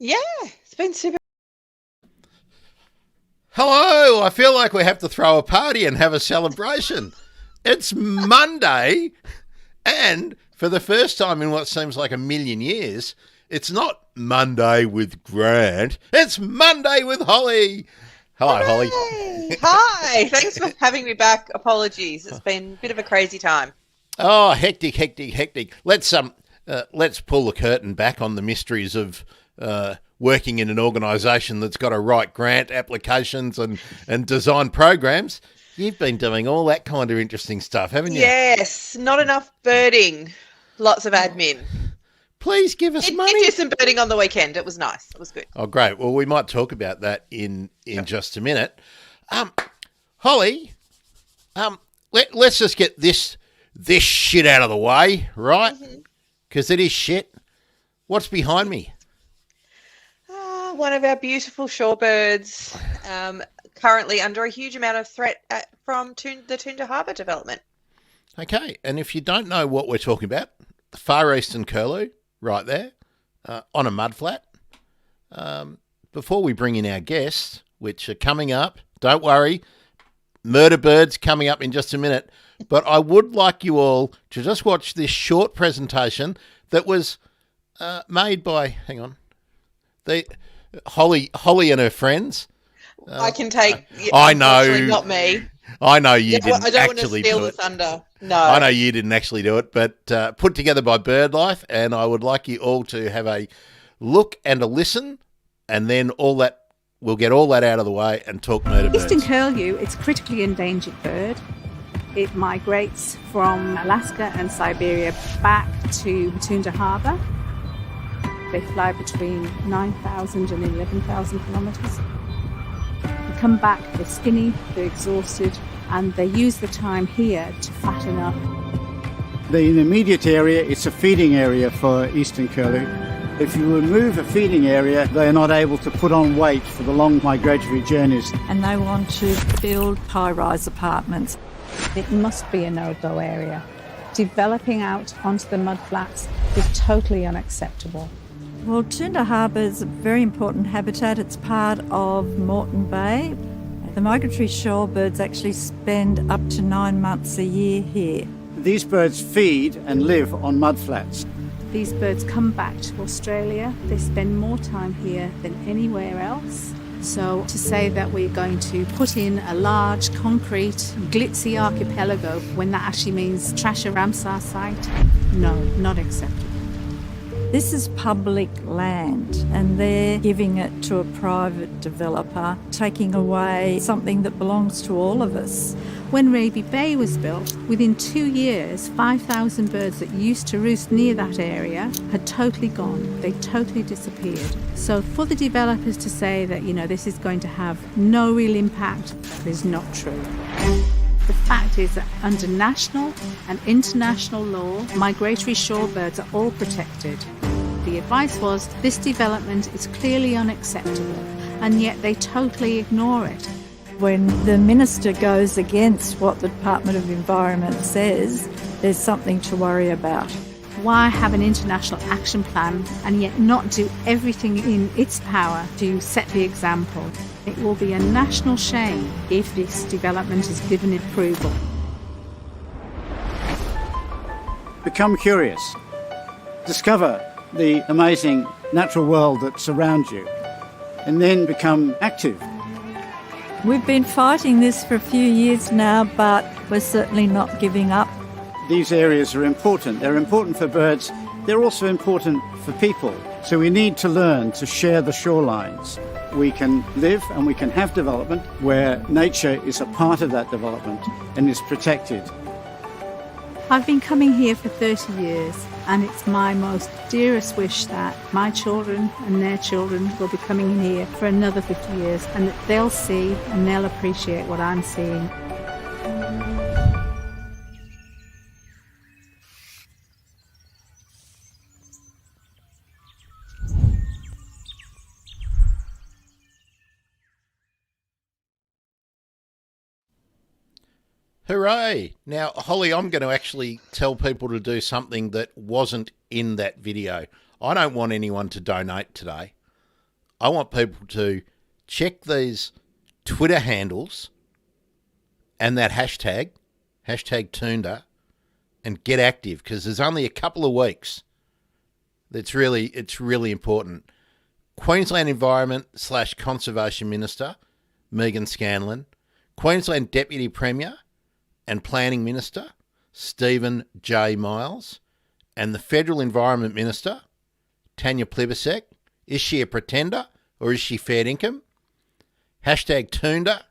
Yeah, it's been super. Hello, I feel like we have to throw a party and have a celebration. It's Monday, and for the first time in what seems like a million years, it's not Monday with Grant, it's Monday with Holly. Hello, Holly. Hooray! Hi, thanks for having me back. Apologies, it's been a bit of a crazy time. Oh, hectic, hectic, hectic. Let's pull the curtain back on the mysteries of working in an organisation that's got to write grant applications and design programs. You've been doing all that kind of interesting stuff, haven't you? Yes, not enough birding, lots of admin. Please give us Did do money. some birding on the weekend. It was nice. It was good. Oh, great. Well, we might talk about that in just a minute. Holly, let's just get this shit out of the way, right? Because it is shit. What's behind me? One of our beautiful shorebirds, currently under a huge amount of threat from the Toondah Harbour development. Okay, and if you don't know what we're talking about, the far eastern curlew, right there, on a mudflat. Before we bring in our guests, which are coming up, don't worry, murder birds coming up in just a minute. But I would like you all to just watch this short presentation that was made by, hang on, the Holly and her friends. I can take. I know, not me. I know you didn't I don't want to actually steal do the it. thunder. No, I know you didn't actually do it, but put together by BirdLife, and I would like you all to have a look and a listen, and then we'll get all that out of the way and talk murder birds. Eastern curlew, it's a critically endangered bird. It migrates from Alaska and Siberia back to Toondah Harbour. They fly between 9,000 and 11,000 kilometres. They come back, they're skinny, they're exhausted, and they use the time here to fatten up. The immediate area, it's a feeding area for eastern curlew. If you remove a feeding area, they are not able to put on weight for the long migratory journeys. And they want to build high-rise apartments. It must be a no-go area. Developing out onto the mudflats is totally unacceptable. Well, Toondah Harbour is a very important habitat. It's part of Moreton Bay. The migratory shorebirds actually spend up to 9 months a year here. These birds feed and live on mudflats. These birds come back to Australia. They spend more time here than anywhere else. So to say that we're going to put in a large, concrete, glitzy archipelago when that actually means trash a Ramsar site, no, not acceptable. This is public land and they're giving it to a private developer, taking away something that belongs to all of us. When Raby Bay was built, within 2 years, 5,000 birds that used to roost near that area had totally gone. They totally disappeared. So for the developers to say that, this is going to have no real impact is not true. The fact is that under national and international law, migratory shorebirds are all protected. The advice was this development is clearly unacceptable, and yet they totally ignore it. When the minister goes against what the Department of Environment says, there's something to worry about. Why have an international action plan and yet not do everything in its power to set the example? It will be a national shame if this development is given approval. Become curious. Discover the amazing natural world that surrounds you, and then become active. We've been fighting this for a few years now, but we're certainly not giving up. These areas are important. They're important for birds. They're also important for people. So we need to learn to share the shorelines. We can live and we can have development where nature is a part of that development and is protected. I've been coming here for 30 years, and it's my most dearest wish that my children and their children will be coming in here for another 50 years, and that they'll see and they'll appreciate what I'm seeing. Hooray! Now, Holly, I'm going to actually tell people to do something that wasn't in that video. I don't want anyone to donate today. I want people to check these Twitter handles and that hashtag Toonda, and get active, because there's only a couple of weeks. It's really important. Queensland Environment / Conservation Minister Megan Scanlon, Queensland Deputy Premier and Planning Minister Stephen J. Miles, and the Federal Environment Minister Tanya Plibersek. Is she a pretender or is she fair income? Hashtag Toonda.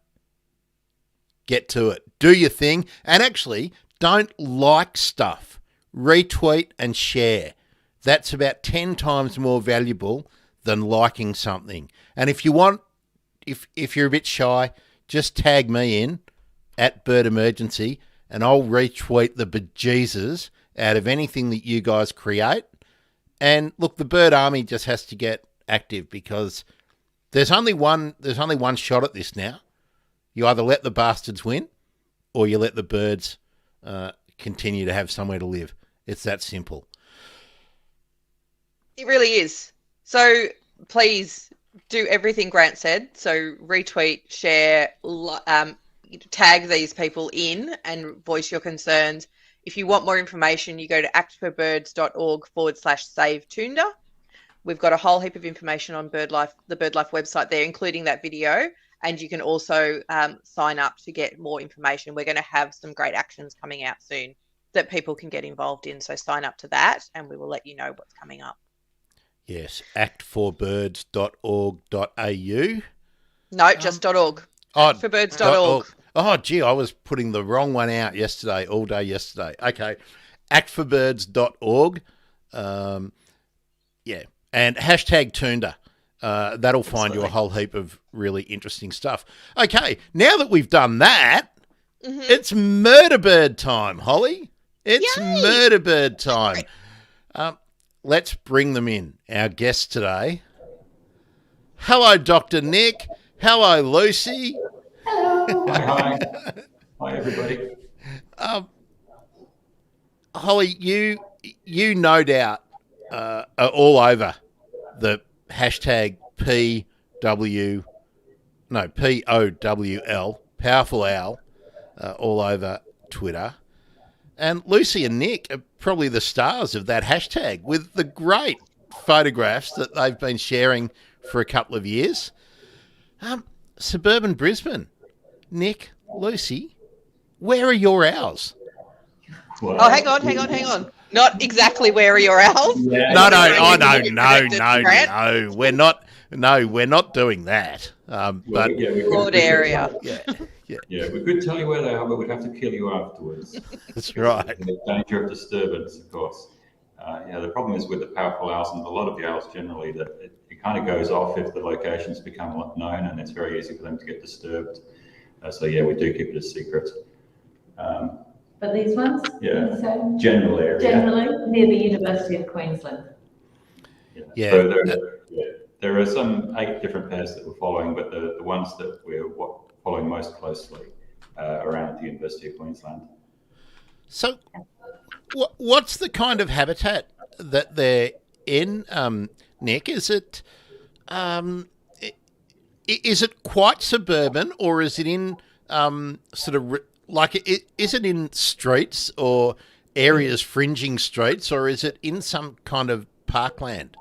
Get to it. Do your thing. And actually, don't like stuff. Retweet and share. That's about 10 times more valuable than liking something. And if you want, if you're a bit shy, just tag me in at Bird Emergency and I'll retweet the bejesus out of anything that you guys create. And look, the Bird Army just has to get active, because there's only one shot at this now. You either let the bastards win or you let the birds continue to have somewhere to live. It's that simple. It really is. So please do everything Grant said. So retweet, share, tag these people in and voice your concerns. If you want more information, you go to actforbirds.org/save Toonda. We've got a whole heap of information on the BirdLife website there, including that video. And you can also sign up to get more information. We're going to have some great actions coming out soon that people can get involved in. So sign up to that and we will let you know what's coming up. Yes, actforbirds.org.au. No, just .org. Actforbirds.org. Oh, gee, I was putting the wrong one out all day yesterday. Okay, actforbirds.org. Yeah, and hashtag Toonda. That'll find you a whole heap of really interesting stuff. Okay, now that we've done that, it's murder bird time, Holly. It's murder bird time. Let's bring them in. Our guests today. Hello, Dr. Nick. Hello, Lucy. Hello. Hi. Hi, everybody. Holly, you no doubt are all over the hashtag POWL, Powerful Owl, all over Twitter. And Lucy and Nick are probably the stars of that hashtag, with the great photographs that they've been sharing for a couple of years. Suburban Brisbane. Nick, Lucy, where are your owls? Well, Oh, hang on. Not exactly where are your owls? Yeah. No. We're not doing that. But Broad area. Yeah, we could tell you where they are, but we'd have to kill you afterwards. That's right. In the danger of disturbance, of course. The problem is with the powerful owls, and a lot of the owls generally, that it kind of goes off if the locations become known, and it's very easy for them to get disturbed. We do keep it a secret. But these ones? Yeah. So general area. generally near the University of Queensland. Yeah. So there are some 8 different pairs that we're following, but the ones that we're following most closely around the University of Queensland. So what's the kind of habitat that they're in, Nick? Is it quite suburban, or is it in is it in streets or areas fringing streets, or is it in some kind of parkland?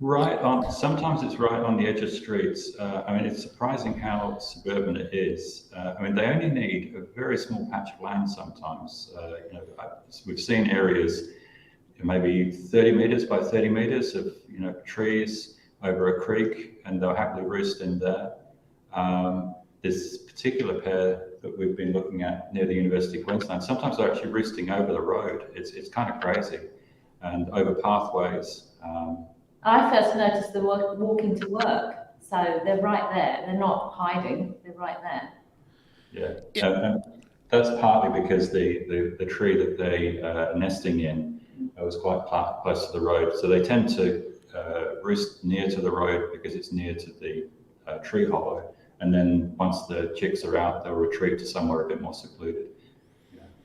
Right on. Sometimes it's right on the edge of streets. It's surprising how suburban it is. They only need a very small patch of land sometimes. We've seen areas, maybe 30 meters by 30 meters of trees over a creek, and they'll happily roost in there. This particular pair that we've been looking at near the University of Queensland, sometimes they're actually roosting over the road. It's kind of crazy, and over pathways. I first noticed them walking to work, so they're right there. They're not hiding, they're right there. Yeah. And that's partly because the tree that they are nesting in was quite close to the road, so they tend to roost near to the road because it's near to the tree hollow. And then once the chicks are out, they'll retreat to somewhere a bit more secluded.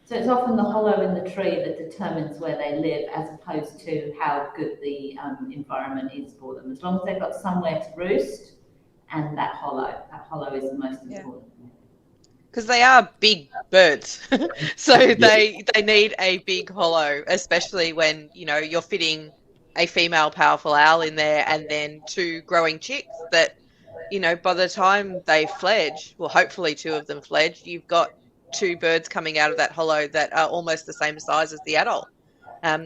So it's often the hollow in the tree that determines where they live, as opposed to how good the environment is for them. As long as they've got somewhere to roost, and that hollow is the most important. Because they are big birds, so they need a big hollow, especially when you're fitting a female powerful owl in there, and then 2 growing chicks that, by the time they fledge, well, hopefully 2 of them fledge, you've got 2 birds coming out of that hollow that are almost the same size as the adult.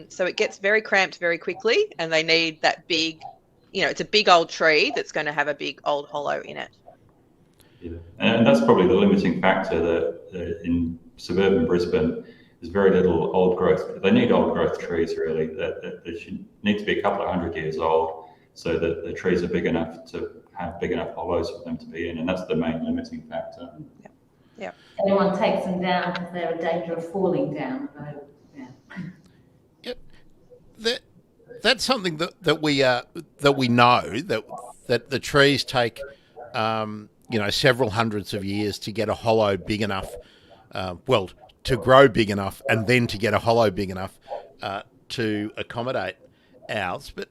So it gets very cramped very quickly, and they need that big, it's a big old tree that's going to have a big old hollow in it. Yeah. And that's probably the limiting factor that in suburban Brisbane, there's very little old growth. They need old growth trees, really. They should need to be a couple of 100 years old so that the trees are big enough to have big enough hollows for them to be in. And that's the main limiting factor. Yeah. Anyone takes them down because they're in danger of falling down. So, Yep. That's something that we know that the trees take several hundreds of years to get a hollow big enough, to grow big enough, and then to get a hollow big enough to accommodate owls. But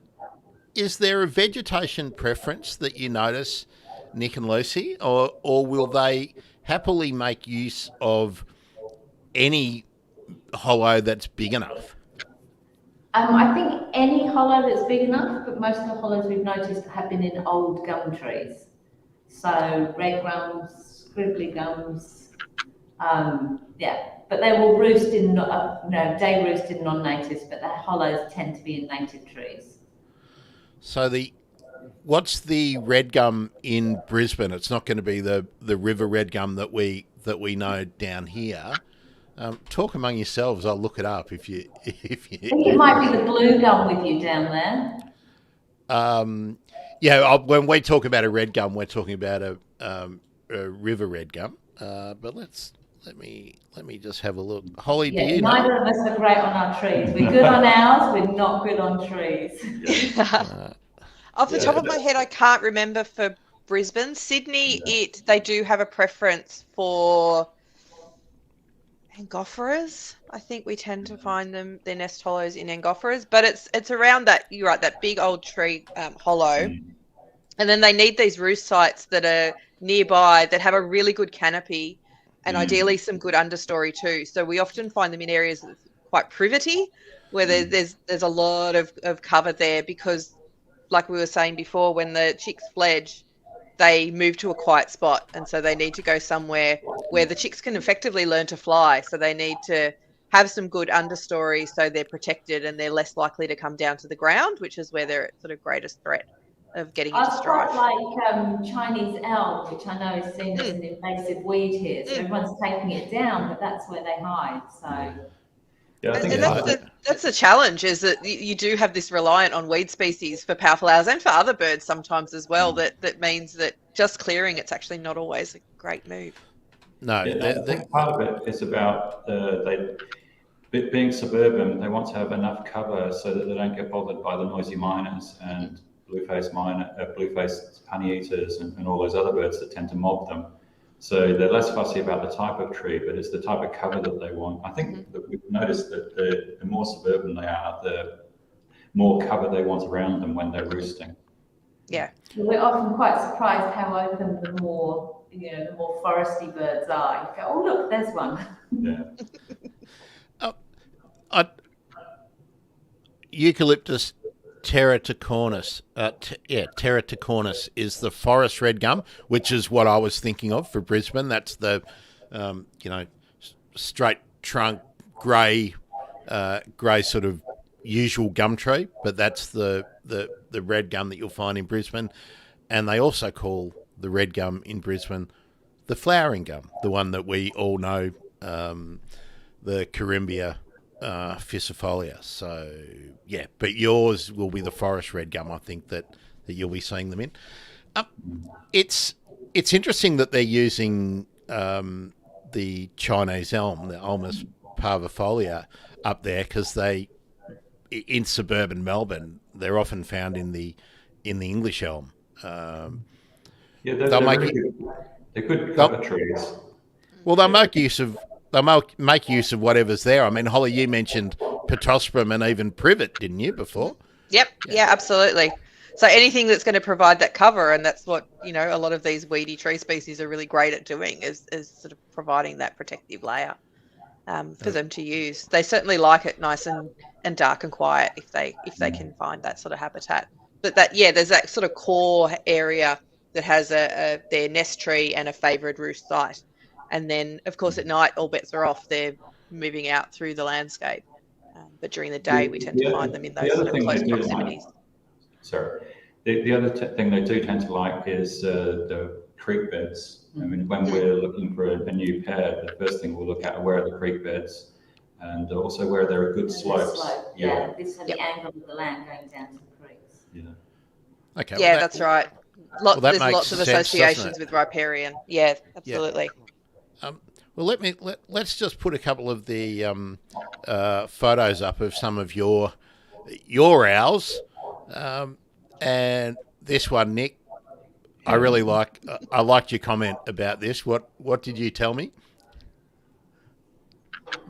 is there a vegetation preference that you notice, Nick and Lucy, or will they happily make use of any hollow that's big enough? I think any hollow that's big enough, but most of the hollows we've noticed have been in old gum trees. So red gums, scribbly gums, but they will roost in, day roost in non-natives, but the hollows tend to be in native trees. So what's the red gum in Brisbane? It's not going to be the river red gum that we know down here. Talk among yourselves. I'll look it up if you. I think it might be the blue gum with you down there. When we talk about a red gum, we're talking about a river red gum. But let me just have a look. Holly, do you know? Neither of us are great on our trees. We're good on ours. We're not good on trees. Off the top of my head, I can't remember for Brisbane. Sydney, they do have a preference for Angophoras. I think we tend to find their nest hollows in Angophoras, but it's around that, you're right, that big old tree hollow. And then they need these roost sites that are nearby that have a really good canopy and ideally some good understory too. So we often find them in areas that's quite privity, where there's a lot of cover there, because like we were saying before, when the chicks fledge, they move to a quiet spot, and so they need to go somewhere where the chicks can effectively learn to fly. So they need to have some good understory so they're protected and they're less likely to come down to the ground, which is where they're at sort of greatest threat of getting into strife. I've got like Chinese elm, which I know is seen as an invasive weed here. So everyone's taking it down, but that's where they hide. So yeah, I think that's the challenge, is that you do have this reliant on weed species for powerful owls and for other birds sometimes as well. That means that just clearing it's actually not always a great move. No, I think part of it is about being suburban. They want to have enough cover so that they don't get bothered by the noisy miners and blue-faced honey eaters and all those other birds that tend to mob them. So they're less fussy about the type of tree, but it's the type of cover that they want. I think that we've noticed that the more suburban they are, the more cover they want around them when they're roosting. Yeah. We're often quite surprised how open the more foresty birds are. You go, oh look, there's one. Yeah. Eucalyptus terraticornis. Terraticornis is the forest red gum, which is what I was thinking of for Brisbane. That's the, straight trunk, grey sort of usual gum tree, but that's the red gum that you'll find in Brisbane. And they also call the red gum in Brisbane the flowering gum, the one that we all know, the Corymbia Fusifolia. So yeah, but yours will be the forest red gum, I think, that you'll be seeing them in. It's interesting that they're using the Chinese elm, the Ulmus parvifolia, up there, because in suburban Melbourne they're often found in the English elm. They're good cover trees. Well, they'll make use of they'll make use of whatever's there. I mean, Holly, you mentioned Pittosporum and even privet, didn't you, before? Yep. Yeah, absolutely. So anything that's going to provide that cover, and that's what, you know, a lot of these weedy tree species are really great at doing, is sort of providing that protective layer for them to use. They certainly like it nice and dark and quiet if they can find that sort of habitat. But there's that sort of core area that has their nest tree and a favoured roost site. And then, of course, at night, all bets are off. They're moving out through the landscape. But during the day, we tend to find them in those sort of close proximities. The other thing they do tend to like is the creek beds. I mean, when we're looking for a new pair, the first thing we'll look at are where are the creek beds, and also where there are good slopes. This is the angle of the land going down to the creeks. Yeah. Okay. Yeah, that's right. There's makes lots of sense, associations with riparian. Yeah, absolutely. Yeah. Well, let's just put a couple of the photos up of some of your owls, and this one, Nick, I really like. I liked your comment about this. What did you tell me?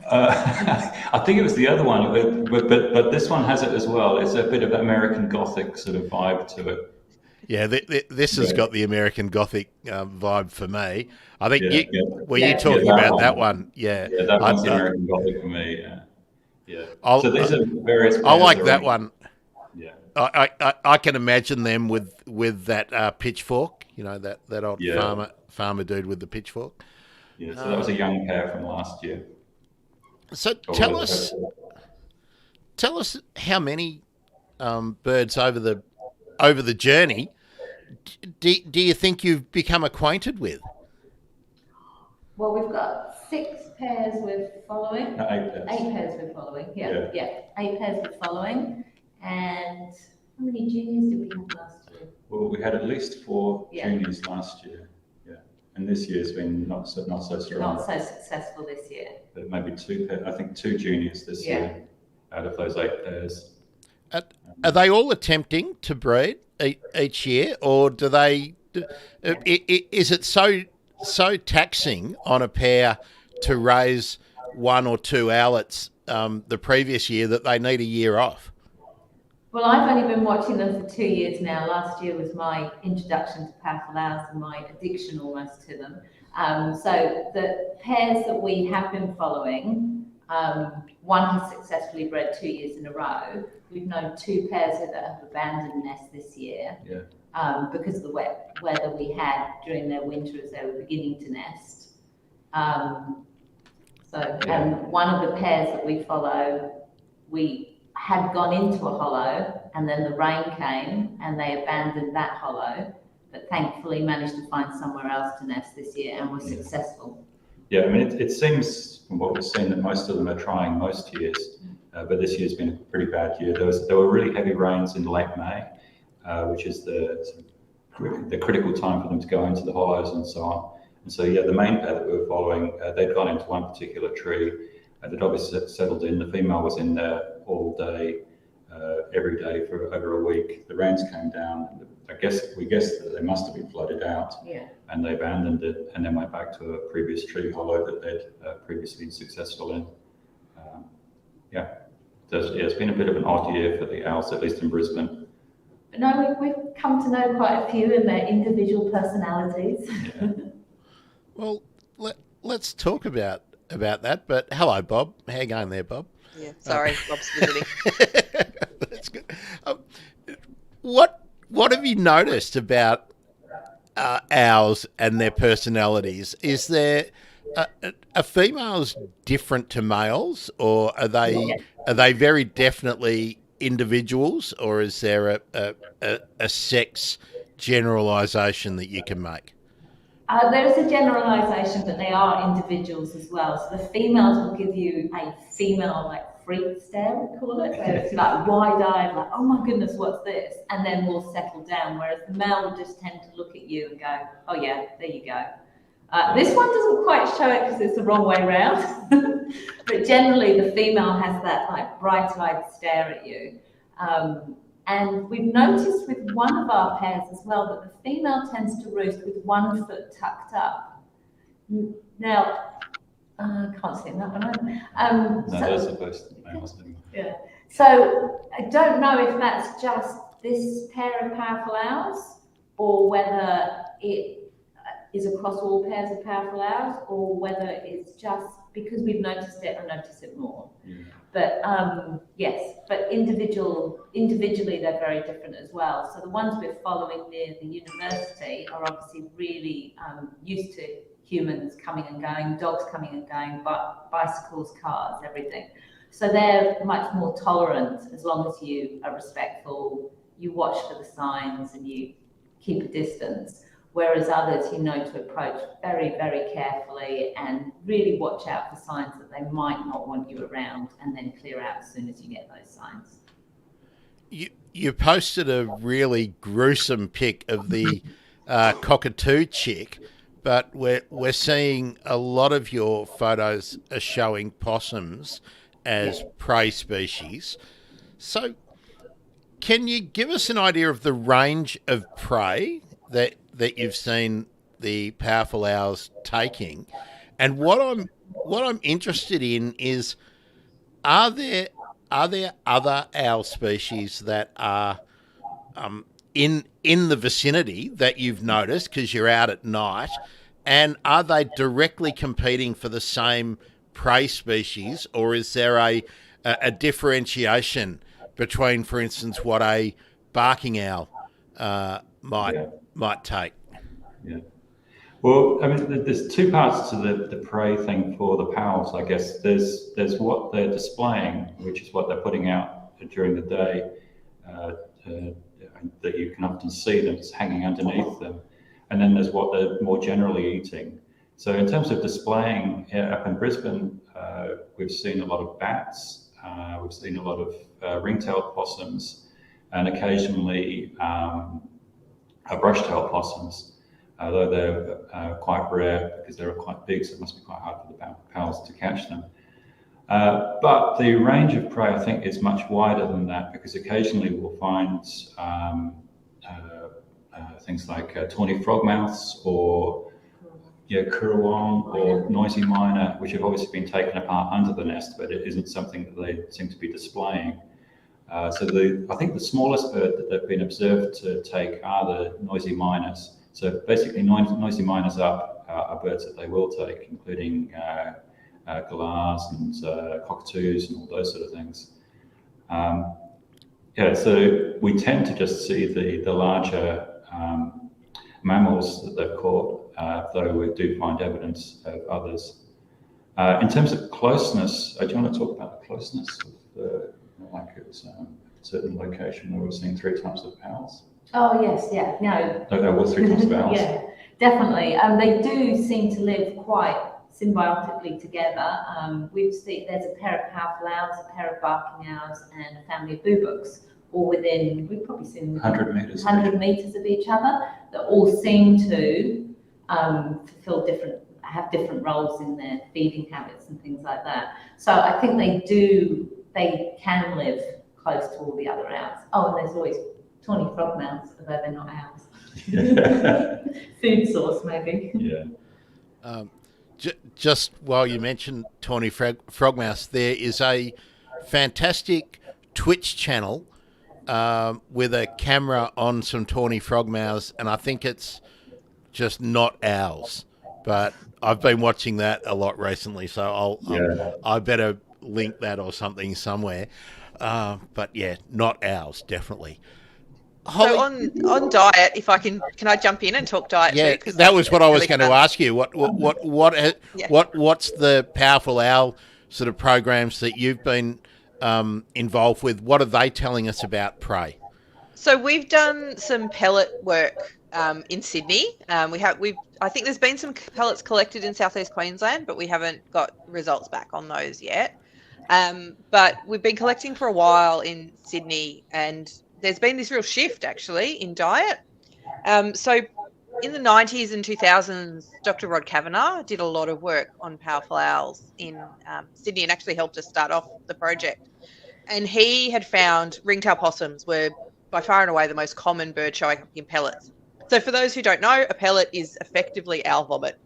I think it was the other one, but this one has it as well. It's a bit of American Gothic sort of vibe to it. Yeah, this has got the American Gothic vibe for me. I think you talking about that one? Yeah, that one's American Gothic for me. Yeah. So these are various. I like that one. Yeah. I can imagine them with that pitchfork. You know, that old farmer dude with the pitchfork. Yeah. So that was a young pair from last year. So tell us how many birds over the journey do you think you've become acquainted with? Well, we've got 6 pairs we're following. No, 8 pairs. 8 pairs we're following. Yeah. 8 pairs we're following. And how many juniors did we have last year? Well, we had at least 4 juniors last year. Yeah. And this year's been not so strong. Not so successful this year. But maybe 2 pairs. I think 2 juniors this year out of those 8 pairs. Are they all attempting to breed each year, or do they? Is it so taxing on a pair to raise 1 or 2 owlets the previous year that they need a year off? Well, I've only been watching them for 2 years now. Last year was my introduction to powerful owls and my addiction almost to them. So the pairs that we have been following, one has successfully bred 2 years in a row. We've known 2 pairs that have abandoned nests this year because of the wet weather we had during their winter as they were beginning to nest. And one of the pairs that we follow, we had gone into a hollow and then the rain came and they abandoned that hollow, but thankfully managed to find somewhere else to nest this year and were successful. Yeah, I mean, it seems from what we've seen that most of them are trying most years, but this year's been a pretty bad year. There were really heavy rains in late May, which is the critical time for them to go into the hollows and so on. And so, the main pair that we were following, they'd gone into one particular tree. They'd obviously settled in. The female was in there all day, every day for over a week. The rains came down. We guessed that they must have been flooded out, and they abandoned it and then went back to a previous tree hollow that they'd previously been successful in. It's been a bit of an odd year for the owls, at least in Brisbane. But no, we've come to know quite a few in their individual personalities. Yeah. Well, let's talk about that. But hello, Bob. How you going there, Bob? Yeah, sorry, Bob's visiting. That's good. What have you noticed about owls and their personalities? Is there are females different to males, or are they very definitely individuals, or is there a sex generalisation that you can make? There is a generalisation that they are individuals as well. So the females will give you a female freak stare, we call it, where it's wide-eyed, oh my goodness, what's this? And then we'll settle down, whereas the male will just tend to look at you and go, oh yeah, there you go. This one doesn't quite show it because it's the wrong way round. But generally the female has that bright-eyed stare at you. And we've noticed with one of our pairs as well that the female tends to roost with one foot tucked up. Now, Can't see that one either. No, those are both males anyway. Yeah. So I don't know if that's just this pair of powerful owls, or whether it is across all pairs of powerful owls, or whether it's just because we've noticed it and notice it more. Yeah. But yes, but individually they're very different as well. So the ones we're following near the university are obviously really used to humans coming and going, dogs coming and going, but bicycles, cars, everything. So they're much more tolerant as long as you are respectful, you watch for the signs and you keep a distance. Whereas others, you know, to approach very, very carefully and really watch out for signs that they might not want you around, and then clear out as soon as you get those signs. You posted a really gruesome pic of the cockatoo chick, but we're seeing a lot of your photos are showing possums as prey species. So can you give us an idea of the range of prey that you've seen the powerful owls taking? And what I'm interested in is, are there other owl species that are in the vicinity that you've noticed because you're out at night, and are they directly competing for the same prey species, or is there a differentiation between, for instance, what a barking owl might take? Yeah. Well, I mean, there's two parts to the prey thing for the pals, I guess. There's what they're displaying, which is what they're putting out during the day, that you can often see them hanging underneath them. And then there's what they're more generally eating. So in terms of displaying, up in Brisbane, we've seen a lot of bats, we've seen a lot of ring-tailed possums, and occasionally brush-tailed possums, although they're quite rare because they're quite big, so it must be quite hard for the pals to catch them. But the range of prey, I think, is much wider than that, because occasionally we'll find things like tawny frogmouths or currawong or noisy miner, which have obviously been taken apart under the nest, but it isn't something that they seem to be displaying. So I think the smallest bird that they've been observed to take are the noisy miners. So basically, noisy miners are birds that they will take, including galahs and cockatoos and all those sort of things. So we tend to just see the larger mammals that they've caught, though we do find evidence of others. In terms of closeness, do you want to talk about the closeness of like it's a certain location where we're seeing 3 types of owls? Oh yes, yeah, no. There were 3 types of owls. Yeah, definitely. They do seem to live quite symbiotically together. There's a pair of powerful owls, a pair of barking owls, and a family of boobuks, all within, we've probably seen 100 meters of each other, that all seem to have different roles in their feeding habits and things like that. So I think they can live close to all the other owls. Oh, and there's always tawny frogmouths, although they're not owls. Food source, maybe. Yeah. Just while you mentioned tawny frogmouths, there is a fantastic Twitch channel with a camera on some tawny frogmouths, and I think it's just not owls, but I've been watching that a lot recently, so I better link that or something somewhere. But yeah, not owls, definitely. So on diet, if I can I jump in and talk diet? Yeah, too? that was what I was going to ask you. What's the powerful owl sort of programs that you've been involved with? What are they telling us about prey? So we've done some pellet work in Sydney. I think there's been some pellets collected in southeast Queensland, but we haven't got results back on those yet. But we've been collecting for a while in Sydney, and there's been this real shift actually in diet. So in the 90s and 2000s, Dr. Rod Kavanagh did a lot of work on powerful owls in Sydney and actually helped us start off the project. And he had found ringtail possums were by far and away the most common bird showing up in pellets. So for those who don't know, a pellet is effectively owl vomit.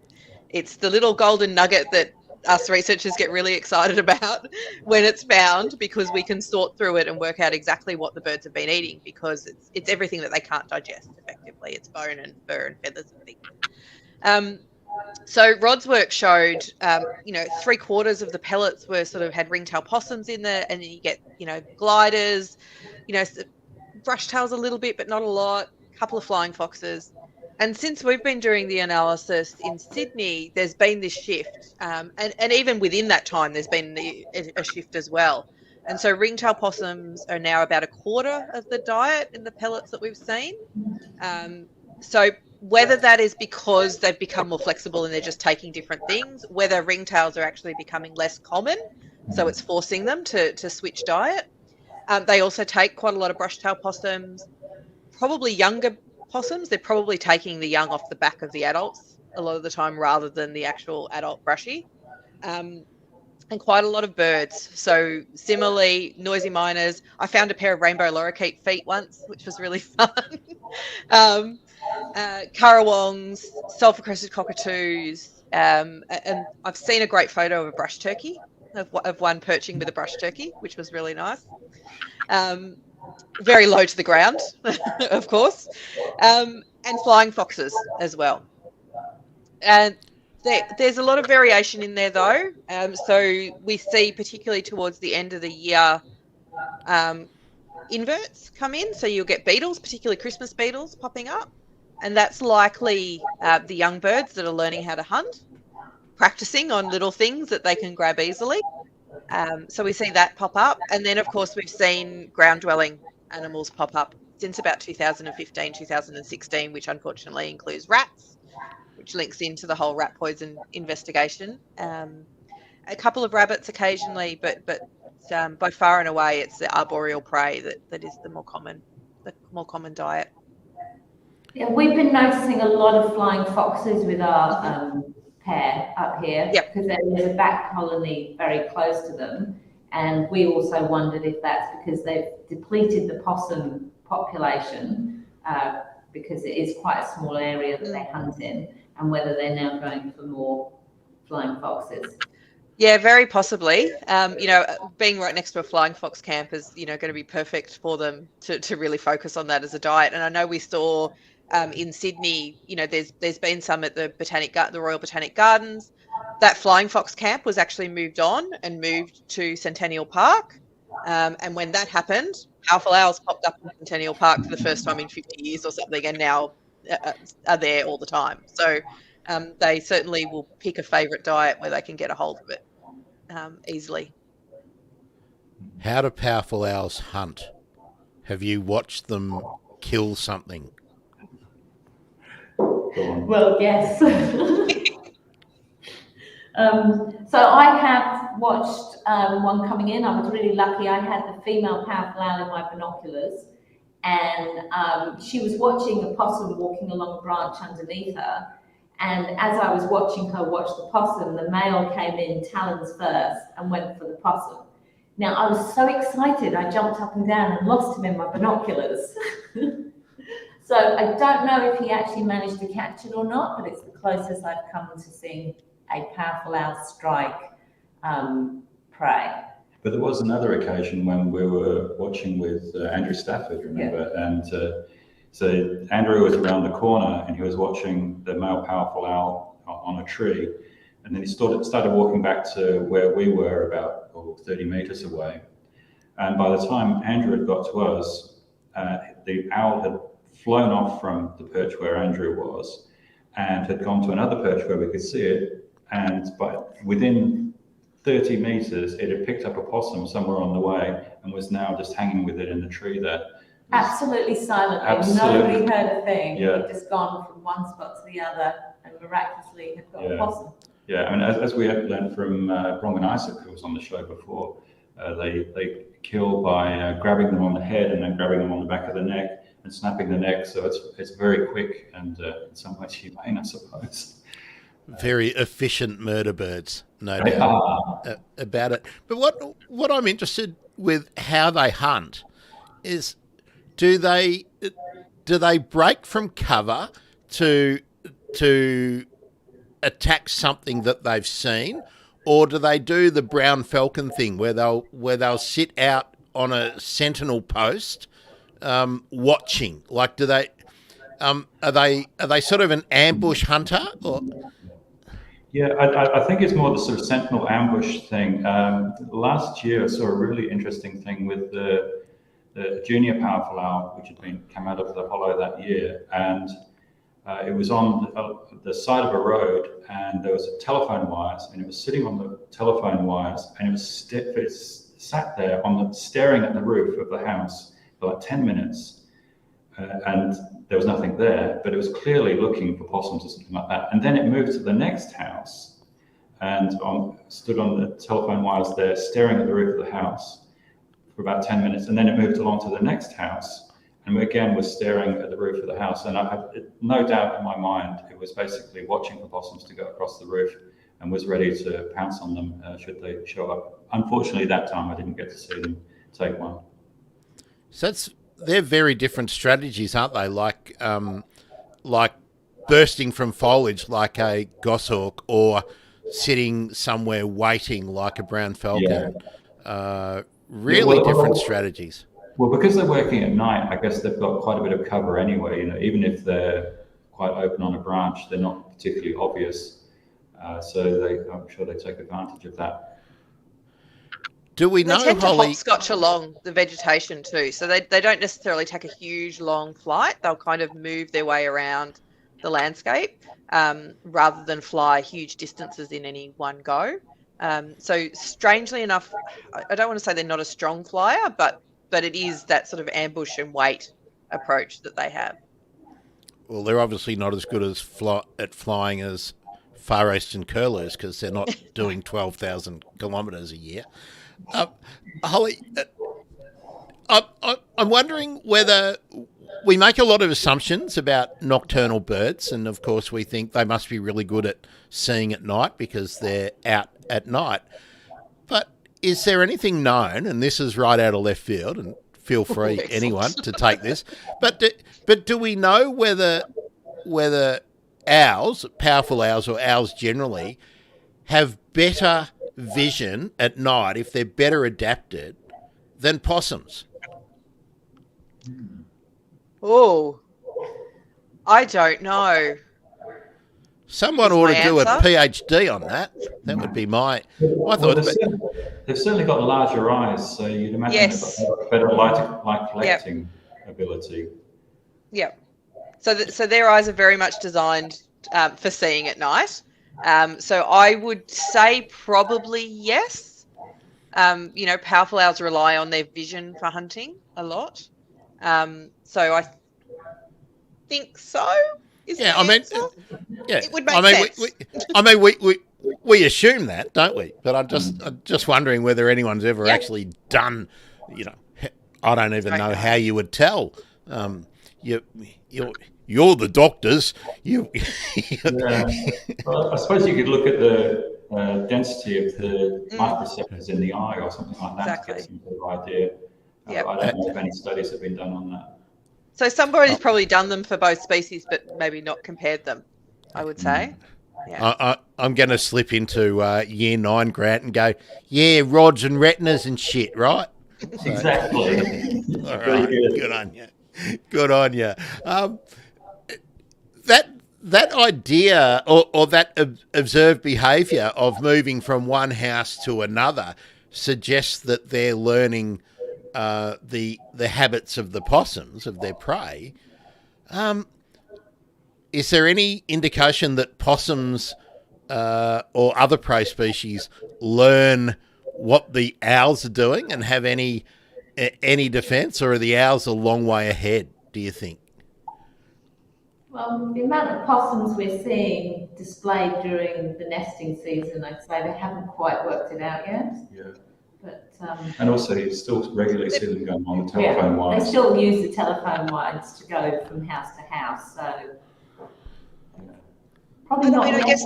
It's the little golden nugget that us researchers get really excited about when it's found, because we can sort through it and work out exactly what the birds have been eating, because it's everything that they can't digest effectively. It's bone and fur and feathers and things. So Rod's work showed, 3/4 of the pellets were sort of had ringtail possums in there, and then you get, gliders, brushtails a little bit, but not a lot, a couple of flying foxes. And since we've been doing the analysis in Sydney, there's been this shift. And even within that time, there's been a shift as well. And so ringtail possums are now about 1/4 of the diet in the pellets that we've seen. So whether that is because they've become more flexible and they're just taking different things, whether ringtails are actually becoming less common, so it's forcing them to switch diet. They also take quite a lot of brushtail possums, probably younger possums. They're probably taking the young off the back of the adults a lot of the time rather than the actual adult brushy. And quite a lot of birds. So similarly, noisy miners. I found a pair of rainbow lorikeet feet once, which was really fun. Currawongs, sulfur crested cockatoos, and I've seen a great photo of a brush turkey, of one perching with a brush turkey, which was really nice. Very low to the ground, of course, and flying foxes as well. And there's a lot of variation in there, though. So we see, particularly towards the end of the year, inverts come in. So you'll get beetles, particularly Christmas beetles, popping up. And that's likely the young birds that are learning how to hunt, practicing on little things that they can grab easily. So we see that pop up. And then, of course, we've seen ground-dwelling animals pop up since about 2015, 2016, which unfortunately includes rats, which links into the whole rat poison investigation. A couple of rabbits occasionally, but by far and away, it's the arboreal prey that is the more common diet. Yeah, we've been noticing a lot of flying foxes with our pair up here, because there's a bat colony very close to them. And we also wondered if that's because they've depleted the possum population, because it is quite a small area that they hunt in, and whether they're now going for more flying foxes. Yeah, very possibly. Being right next to a flying fox camp is, going to be perfect for them to really focus on that as a diet. And I know we saw in Sydney, there's been some at the Royal Botanic Gardens. That flying fox camp was actually moved to Centennial Park. And when that happened, powerful owls popped up in Centennial Park for the first time in 50 years or something, and now are there all the time. So they certainly will pick a favourite diet where they can get a hold of it easily. How do powerful owls hunt? Have you watched them kill something? Well, yes. So I have watched one coming in. I was really lucky. I had the female powerful owl in my binoculars, and she was watching a possum walking along a branch underneath her. And as I was watching her watch the possum, the male came in talons first and went for the possum. Now, I was so excited, I jumped up and down and lost him in my binoculars. So I don't know if he actually managed to catch it or not, but it's the closest I've come to seeing a powerful owl strike prey. But there was another occasion when we were watching with Andrew Stafford, remember? Yeah. And so Andrew was around the corner and he was watching the male powerful owl on a tree. And then he started walking back to where we were, about 30 meters away. And by the time Andrew had got to us, the owl had flown off from the perch where Andrew was and had gone to another perch where we could see it. And within 30 meters, it had picked up a possum somewhere on the way and was now just hanging with it in the tree there. Absolutely silently. Absolutely. Nobody heard a thing. Yeah. He'd just gone from one spot to the other and miraculously had got a possum. Yeah, I mean, as we have learned from Brom and Isaac, who was on the show before, they kill by grabbing them on the head and then grabbing them on the back of the neck and snapping the neck. So it's very quick and in some ways humane, I suppose. Very efficient murder birds, no doubt about it. But what I'm interested with how they hunt is, do they break from cover to attack something that they've seen, or do they do the brown falcon thing where they'll sit out on a sentinel post, watching? Like, do they are they sort of an ambush hunter? Or Yeah, I think it's more the sort of sentinel ambush thing. Last year, I saw a really interesting thing with the junior powerful owl, which had come out of the hollow that year, and it was on the side of a road, and there was telephone wires, and it was sitting on the telephone wires, and it was sat there staring at the roof of the house for like 10 minutes, and there was nothing there, but it was clearly looking for possums or something like that. And then it moved to the next house and stood on the telephone wires there, staring at the roof of the house for about 10 minutes. And then it moved along to the next house and again was staring at the roof of the house. And I had no doubt in my mind, it was basically watching for possums to go across the roof and was ready to pounce on them should they show up. Unfortunately, that time I didn't get to see them take one. So they're very different strategies, aren't they? Like bursting from foliage like a goshawk, or sitting somewhere waiting like a brown falcon. Yeah. Really different strategies. Well, because they're working at night, I guess they've got quite a bit of cover anyway. Even if they're quite open on a branch, they're not particularly obvious. So I'm sure they take advantage of that. Do we know, They tend Holly? to hopscotch along the vegetation too, so they don't necessarily take a huge long flight. They'll kind of move their way around the landscape rather than fly huge distances in any one go. So strangely enough, I don't want to say they're not a strong flyer, but it is that sort of ambush and wait approach that they have. Well, they're obviously not as good at flying as far eastern curlews, because they're not doing 12,000 kilometres a year. Holly, I'm wondering whether we make a lot of assumptions about nocturnal birds, and of course we think they must be really good at seeing at night because they're out at night. But is there anything known, and this is right out of left field, and feel free anyone to take this, but do we know whether owls, powerful owls or owls generally, have better vision at night, if they're better adapted, than possums? Oh, I don't know. Someone ought to do a PhD on that. That would be my thought. They've certainly got larger eyes, so you'd imagine they've got better light collecting ability. Yep. So their eyes are very much designed for seeing at night. So I would say probably yes. Powerful owls rely on their vision for hunting a lot. So I think so. It would make sense. We assume that, don't we? But I'm just wondering whether anyone's ever actually done. I don't even know how you would tell. You're the doctors. Well, I suppose you could look at the density of the light receptors in the eye or something like that to get some sort of idea. Yep. I don't know if any studies have been done on that. So somebody's probably done them for both species, but maybe not compared them, I would say. Yeah. I'm going to slip into year 9, Grant, and go, rods and retinas and shit, right? Exactly. All right. Good on you. Good on you. That idea or that observed behaviour of moving from one house to another suggests that they're learning the habits of the possums, of their prey. Is there any indication that possums or other prey species learn what the owls are doing and have any defence, or are the owls a long way ahead, do you think? Well, the amount of possums we're seeing displayed during the nesting season, I'd say they haven't quite worked it out yet. Yeah. But, and also, you still regularly see them going on the telephone wires. They still use the telephone wires to go from house to house, so probably not. I guess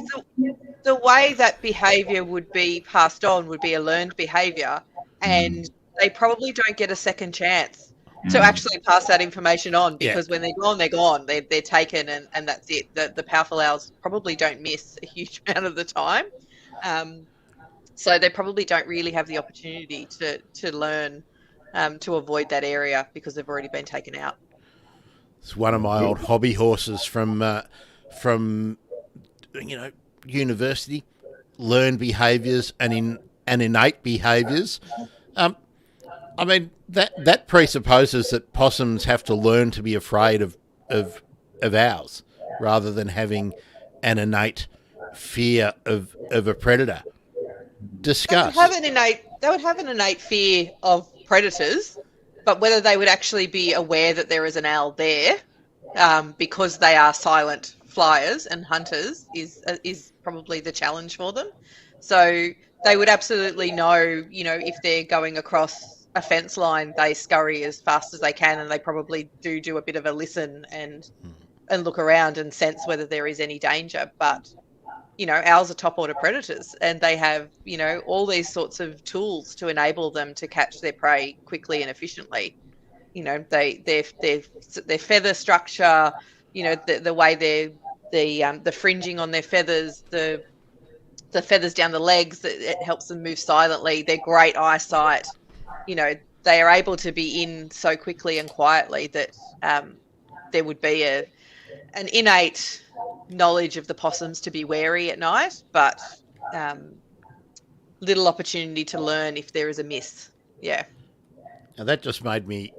the way that behaviour would be passed on would be a learned behaviour, and they probably don't get a second chance to actually pass that information on, because when they're gone, they're gone. They're taken, and that's it. The powerful owls probably don't miss a huge amount of the time. So they probably don't really have the opportunity to learn to avoid that area because they've already been taken out. It's one of my old hobby horses from university, learned behaviours and innate behaviours. I mean, that presupposes that possums have to learn to be afraid of owls rather than having an innate fear of a predator. Discuss. They would have an innate fear of predators, but whether they would actually be aware that there is an owl there, because they are silent flyers and hunters, is probably the challenge for them. So they would absolutely know, if they're going across a fence line, they scurry as fast as they can, and they probably do a bit of a listen and look around and sense whether there is any danger. But owls are top order predators, and they have, all these sorts of tools to enable them to catch their prey quickly and efficiently. Their feather structure, the way the fringing on their feathers, the feathers down the legs, it helps them move silently. Their great eyesight, they are able to be in so quickly and quietly that there would be an innate knowledge of the possums to be wary at night, but little opportunity to learn if there is a miss. Yeah. Now that just made me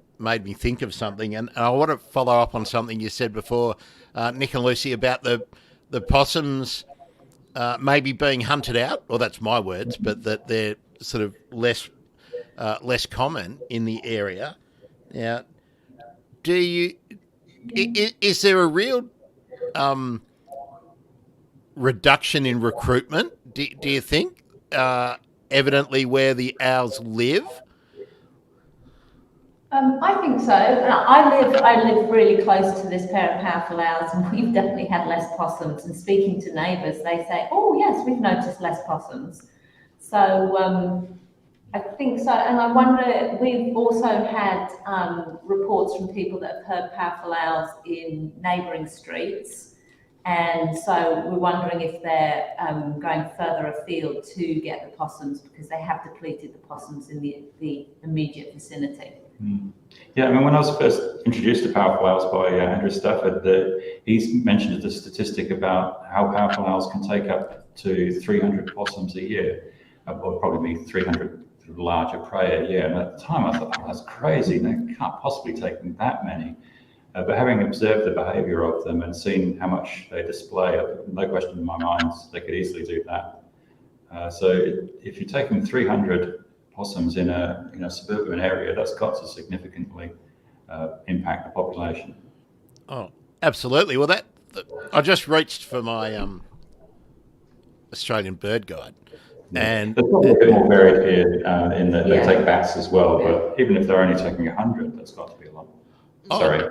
think of something, and I want to follow up on something you said before, Nick and Lucy, about the possums maybe being hunted out, or that's my words, but that they're sort of less common in the area. Now, is there a real reduction in recruitment, do you think, evidently where the owls live? I think so. I live really close to this pair of powerful owls, and we've definitely had less possums. And speaking to neighbours, they say, "Oh yes, we've noticed less possums." So I think so. And I wonder, we've also had reports from people that have heard powerful owls in neighbouring streets, and so we're wondering if they're going further afield to get the possums, because they have depleted the possums in the immediate vicinity. Yeah, I mean, when I was first introduced to powerful owls by Andrew Stafford, he's mentioned the statistic about how powerful owls can take up to 300 possums a year, or probably 300 larger prey a year. And at the time, I thought, oh, that's crazy. They can't possibly take that many. But having observed the behaviour of them and seen how much they display, no question in my mind, they could easily do that. So if you're taking 300 possums in a suburban area, that's got to significantly impact the population. Oh, absolutely. Well, I just reached for my Australian Bird Guide, and it's probably a bit more varied here in that they take bats as well. But even if they're only taking 100, that's got to be a lot. Sorry,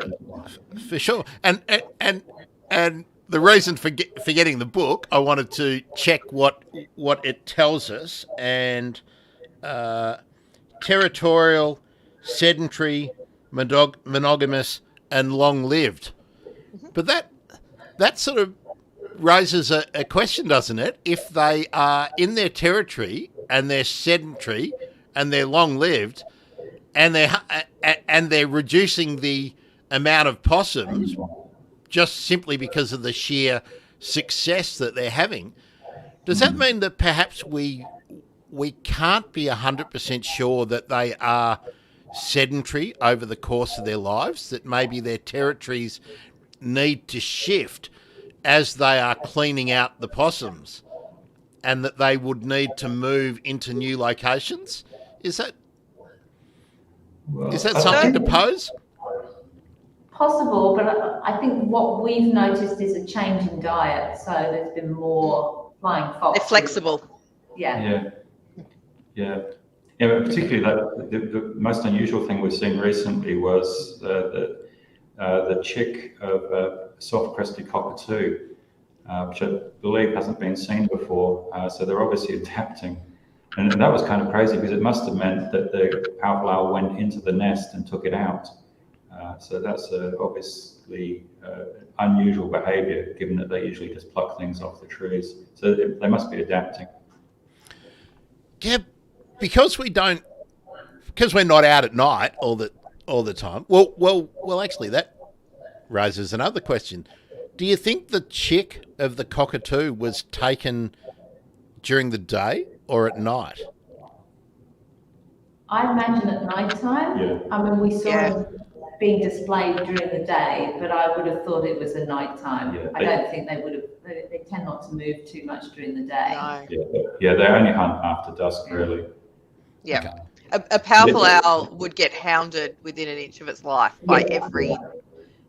for sure. And the reason for getting the book, I wanted to check what it tells us, and territorial, sedentary, monogamous, and long-lived. But that sort of raises a question, doesn't it? If they are in their territory and they're sedentary and they're long-lived and they're reducing the amount of possums just simply because of the sheer success that they're having, does that mean that perhaps we can't be 100% sure that they are sedentary over the course of their lives, that maybe their territories need to shift as they are cleaning out the possums, and that they would need to move into new locations? Is that something to pose? Possible, but I think what we've noticed is a change in diet. So there's been more flying foxes. They're flexible. Yeah. But particularly the most unusual thing we've seen recently was the chick of a soft-crested cockatoo, which I believe hasn't been seen before. So they're obviously adapting. And that was kind of crazy, because it must have meant that the powerful owl went into the nest and took it out. So that's obviously unusual behaviour, given that they usually just pluck things off the trees. So they must be adapting. Yeah, because we're not out at night all the time. Well, actually, that raises another question. Do you think the chick of the cockatoo was taken during the day or at night? I imagine at night time. Yeah. I mean, we saw Yeah. them being displayed during the day, but I would have thought it was a night time. Yeah, I don't think they would have. They tend not to move too much during the day. No. Yeah, they only hunt after dusk, really. Yeah. Okay. A powerful owl would get hounded within an inch of its life by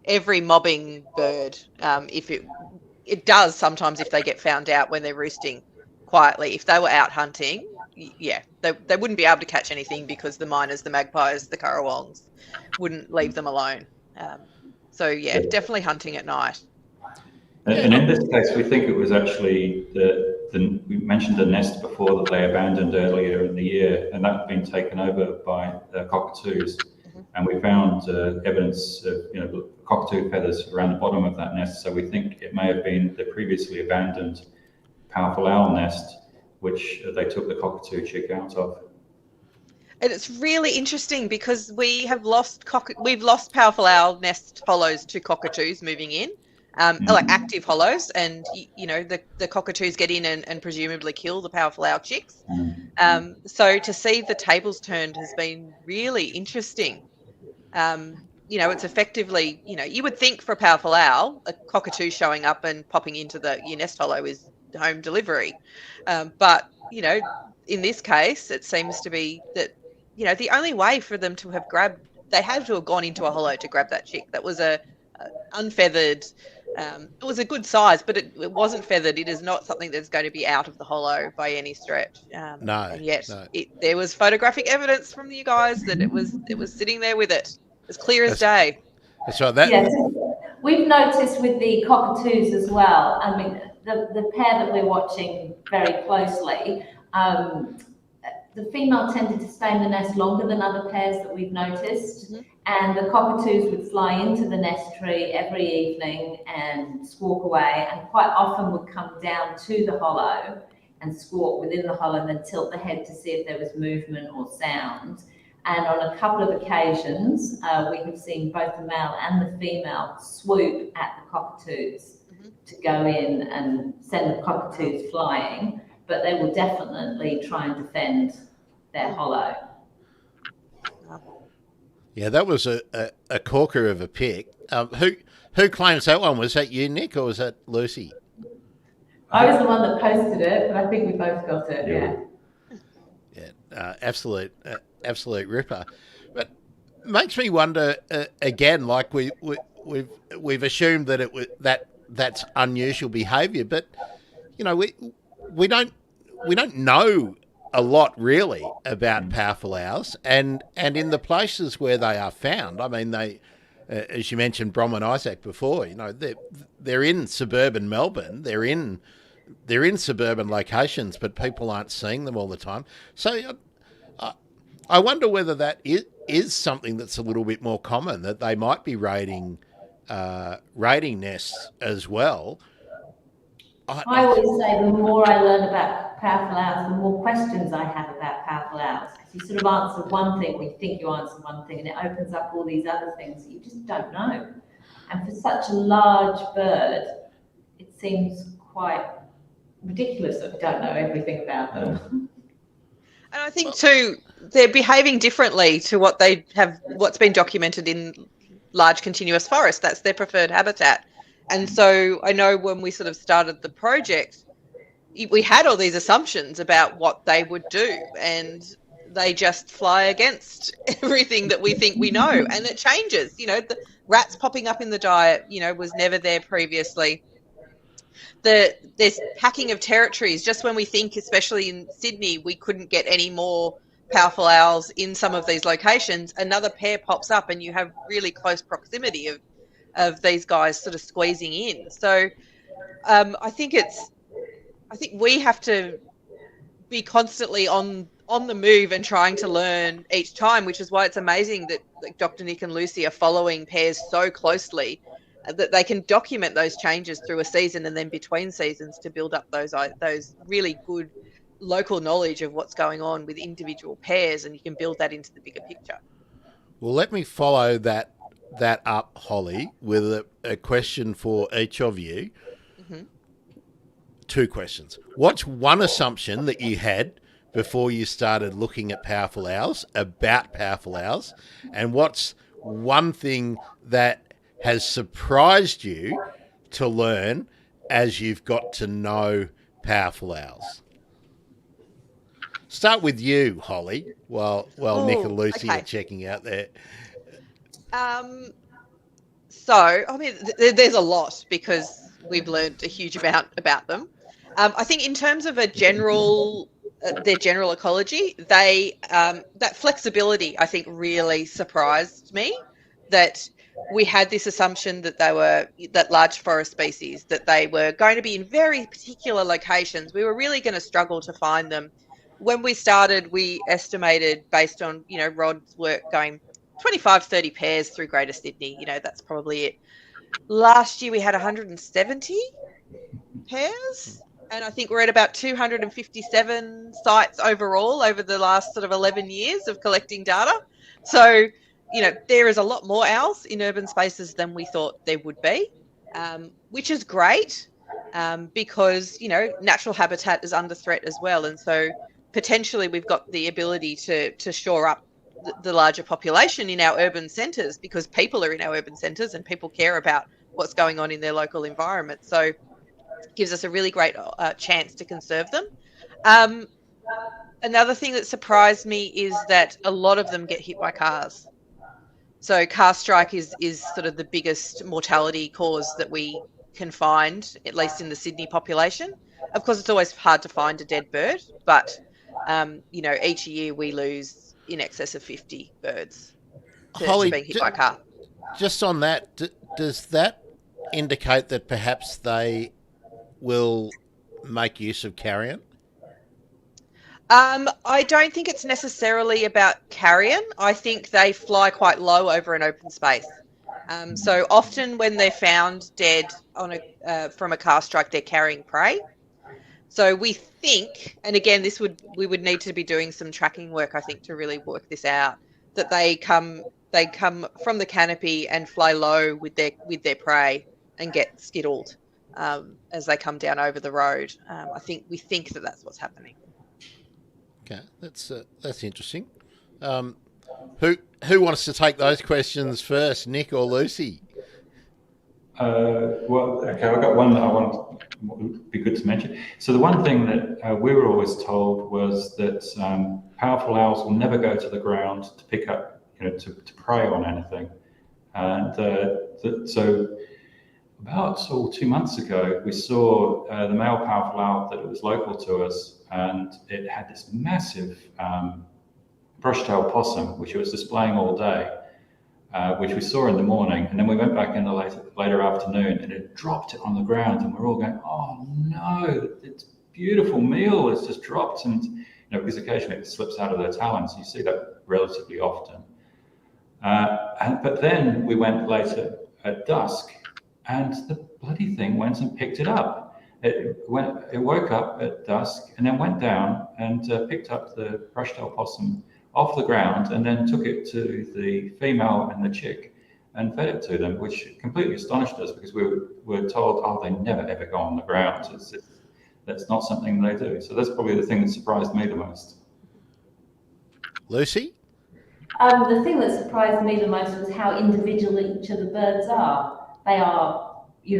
every mobbing bird. If it does sometimes if they get found out when they're roosting quietly. If they were out hunting, yeah, they wouldn't be able to catch anything because the miners, the magpies, the currawongs wouldn't leave them alone. So yeah, definitely hunting at night. And in this case, we think it was actually we mentioned the nest before that they abandoned earlier in the year, and that had been taken over by cockatoos. And we found evidence of cockatoo feathers around the bottom of that nest. So we think it may have been the previously abandoned powerful owl nest, which they took the cockatoo chick out of. And it's really interesting because we've lost powerful owl nest hollows to cockatoos moving in, like active hollows, and the cockatoos get in and presumably kill the powerful owl chicks. So to see the tables turned has been really interesting. It's effectively, you would think for a powerful owl, a cockatoo showing up and popping into your nest hollow is home delivery. But in this case, it seems to be that, the only way for them to have they had to have gone into a hollow to grab that chick. That was a unfeathered, it was a good size, but it wasn't feathered. It is not something that's going to be out of the hollow by any stretch. No. And yet No. there was photographic evidence from you guys that it was sitting there with it, as clear as day. That's right. Yes, we've noticed with the cockatoos as well. I mean, the pair that we're watching very closely, the female tended to stay in the nest longer than other pairs that we've noticed. And the cockatoos would fly into the nest tree every evening and squawk away, and quite often would come down to the hollow and squawk within the hollow and then tilt the head to see if there was movement or sound. And on a couple of occasions, we have seen both the male and the female swoop at the cockatoos to go in and send the cockatoos flying, but they will definitely try and defend their hollow. Yeah, that was a corker of a pic. Who claims that one? Was that you, Nick, or was that Lucy? I was the one that posted it, but I think we both got it. Yeah, absolute ripper. But makes me wonder again. Like we've assumed that that's unusual behaviour, but we don't know a lot really about powerful owls, and in the places where they are found. I mean, they, as you mentioned, Brom and Isaac before. They're in suburban Melbourne. They're in suburban locations, but people aren't seeing them all the time. So I wonder whether that is something that's a little bit more common, that they might be raiding nests as well. I always say the more I learn about powerful owls, the more questions I have about powerful owls. Because you sort of answer one thing when you think you answer one thing, and it opens up all these other things that you just don't know. And for such a large bird, it seems quite ridiculous that we don't know everything about them. And I think too, they're behaving differently to what's been documented in large continuous forests. That's their preferred habitat. And so I know when we sort of started the project, we had all these assumptions about what they would do, and they just fly against everything that we think we know. And it changes. The rats popping up in the diet, was never there previously. There's packing of territories. Just when we think, especially in Sydney, we couldn't get any more powerful owls in some of these locations, another pair pops up and you have really close proximity of these guys sort of squeezing in. So I think we have to be constantly on the move and trying to learn each time, which is why it's amazing that Dr. Nick and Lucy are following pairs so closely, that they can document those changes through a season and then between seasons to build up those really good local knowledge of what's going on with individual pairs, and you can build that into the bigger picture. Well, let me follow that up, Holly, with a question for each of you. Mm-hmm. 2 questions. What's one assumption that you had before you started looking at powerful owls, about powerful owls, and what's one thing that has surprised you to learn as you've got to know powerful owls? Start with you, Holly, while Nick and Lucy are checking out there. So, I mean, there's a lot because we've learned a huge amount about them. I think in terms of their general ecology, that flexibility, I think, really surprised me. That we had this assumption that that large forest species, that they were going to be in very particular locations. We were really going to struggle to find them. When we started, we estimated, based on, Rod's work, going 25, 30 pairs through Greater Sydney. That's probably it. Last year we had 170 pairs, and I think we're at about 257 sites overall over the last sort of 11 years of collecting data. So, there is a lot more owls in urban spaces than we thought there would be, which is great because, natural habitat is under threat as well. And so potentially we've got the ability to shore up the larger population in our urban centres, because people are in our urban centres and people care about what's going on in their local environment. So it gives us a really great chance to conserve them. Another thing that surprised me is that a lot of them get hit by cars. So car strike is sort of the biggest mortality cause that we can find, at least in the Sydney population. Of course, it's always hard to find a dead bird, but each year we lose in excess of 50 birds to being hit by a car. Just on that, does that indicate that perhaps they will make use of carrion? I don't think it's necessarily about carrion. I think they fly quite low over an open space. So often when they're found dead from a car strike, they're carrying prey. So we think, and again, we would need to be doing some tracking work, I think, to really work this out, that they come from the canopy and fly low with their prey and get skittled as they come down over the road. We think that that's what's happening. Okay, that's interesting. Who wants to take those questions first, Nick or Lucy? I've got one that I want would be good to mention. So the one thing that we were always told was that powerful owls will never go to the ground to pick up, to prey on anything. And so about 2 months ago, we saw the male powerful owl that was local to us, and it had this massive brush-tailed possum, which it was displaying all day, which we saw in the morning. And then we went back in the later afternoon, and it dropped it on the ground, and we're all going, "Oh no, it's beautiful meal, it's just dropped." And because occasionally it slips out of their talons, you see that relatively often. But then we went later at dusk, and the bloody thing went and picked it up. It woke up at dusk and then went down and picked up the brush-tailed possum off the ground, and then took it to the female and the chick and fed it to them, which completely astonished us, because we were told, they never ever go on the ground. That's not something they do. So that's probably the thing that surprised me the most. Lucy? The thing that surprised me the most was how individual each of the birds are. They are, you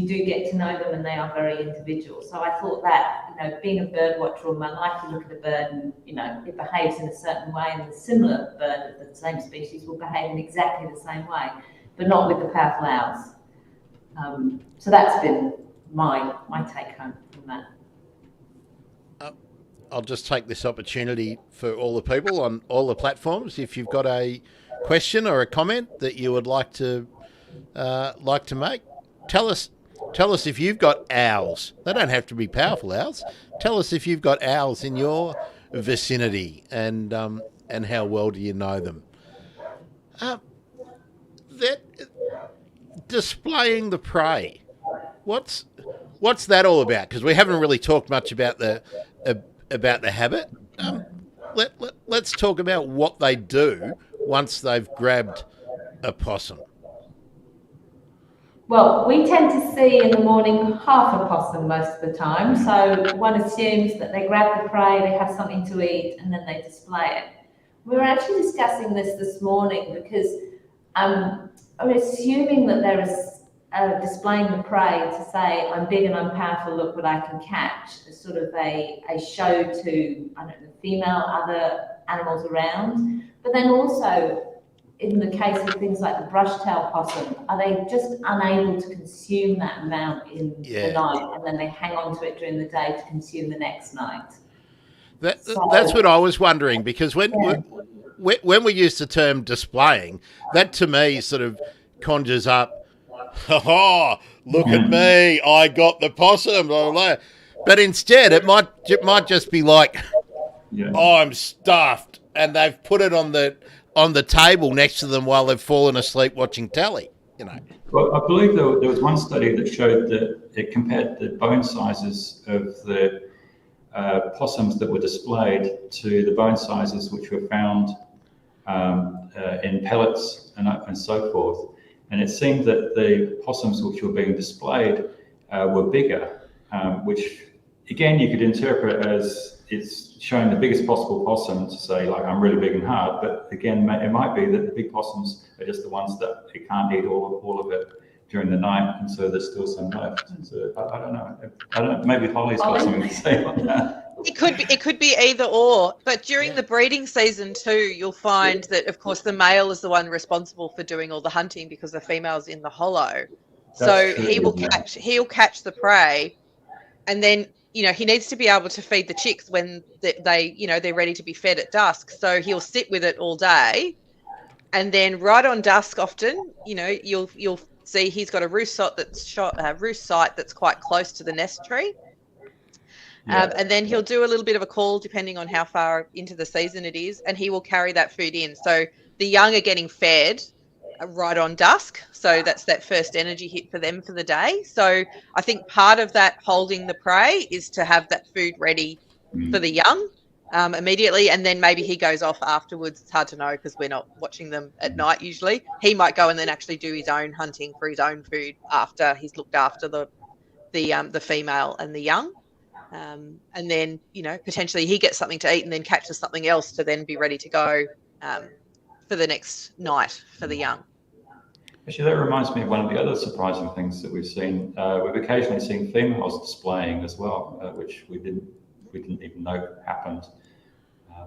do get to know them, and they are very individual. So I thought that, being a bird watcher all my life, you look at a bird and, it behaves in a certain way, and a similar bird of the same species will behave in exactly the same way, but not with the powerful owls. So that's been my take home from that. I'll just take this opportunity for all the people on all the platforms. If you've got a question or a comment that you would like to make, tell us if you've got owls. They don't have to be powerful owls. Tell us if you've got owls in your vicinity, and how well do you know them. That displaying the prey. What's that all about? Because we haven't really talked much about about the habit. Let's talk about what they do once they've grabbed a possum. Well, we tend to see in the morning half a possum most of the time. So one assumes that they grab the prey, they have something to eat, and then they display it. We were actually discussing this morning because I'm assuming that there is displaying the prey to say, I'm big and I'm powerful, look what I can catch. It's sort of a show to, I don't know, female, other animals around. But then also, in the case of things like the brush-tailed possum, are they just unable to consume that amount in the night, and then they hang on to it during the day to consume the next night? That's what I was wondering, because when we use the term displaying, that to me sort of conjures up, oh, look at me, I got the possum, blah, blah, blah. But instead, it might just be like, oh, I'm stuffed, and they've put it on the table next to them while they've fallen asleep watching telly, you know. Well, I believe there was one study that showed that it compared the bone sizes of the possums that were displayed to the bone sizes which were found in pellets and so forth. And it seemed that the possums which were being displayed were bigger, which again you could interpret as it's showing the biggest possible possum to say, like, I'm really big and hard. But again, it might be that the big possums are just the ones that it can't eat all of it during the night, and so there's still some left. So I don't know. Maybe Holly's got something to say on that. It could be either or, but during the breeding season too, you'll find that, of course, the male is the one responsible for doing all the hunting because the female's in the hollow. So he'll catch the prey, and then, you know, he needs to be able to feed the chicks when they're ready to be fed at dusk. So he'll sit with it all day, and then right on dusk, often, you know, you'll see he's got a roost site that's quite close to the nest tree. And then he'll do a little bit of a call depending on how far into the season it is, and he will carry that food in. So the young are getting fed right on dusk. So that's that first energy hit for them for the day. So I think part of that holding the prey is to have that food ready for the young immediately, and then maybe he goes off afterwards. It's hard to know because we're not watching them at night usually. He might go and then actually do his own hunting for his own food after he's looked after the female and the young. And then, you know, potentially he gets something to eat and then catches something else to then be ready to go for the next night for the young. Actually, that reminds me of one of the other surprising things that we've seen. We've occasionally seen females displaying as well, which we didn't even know happened.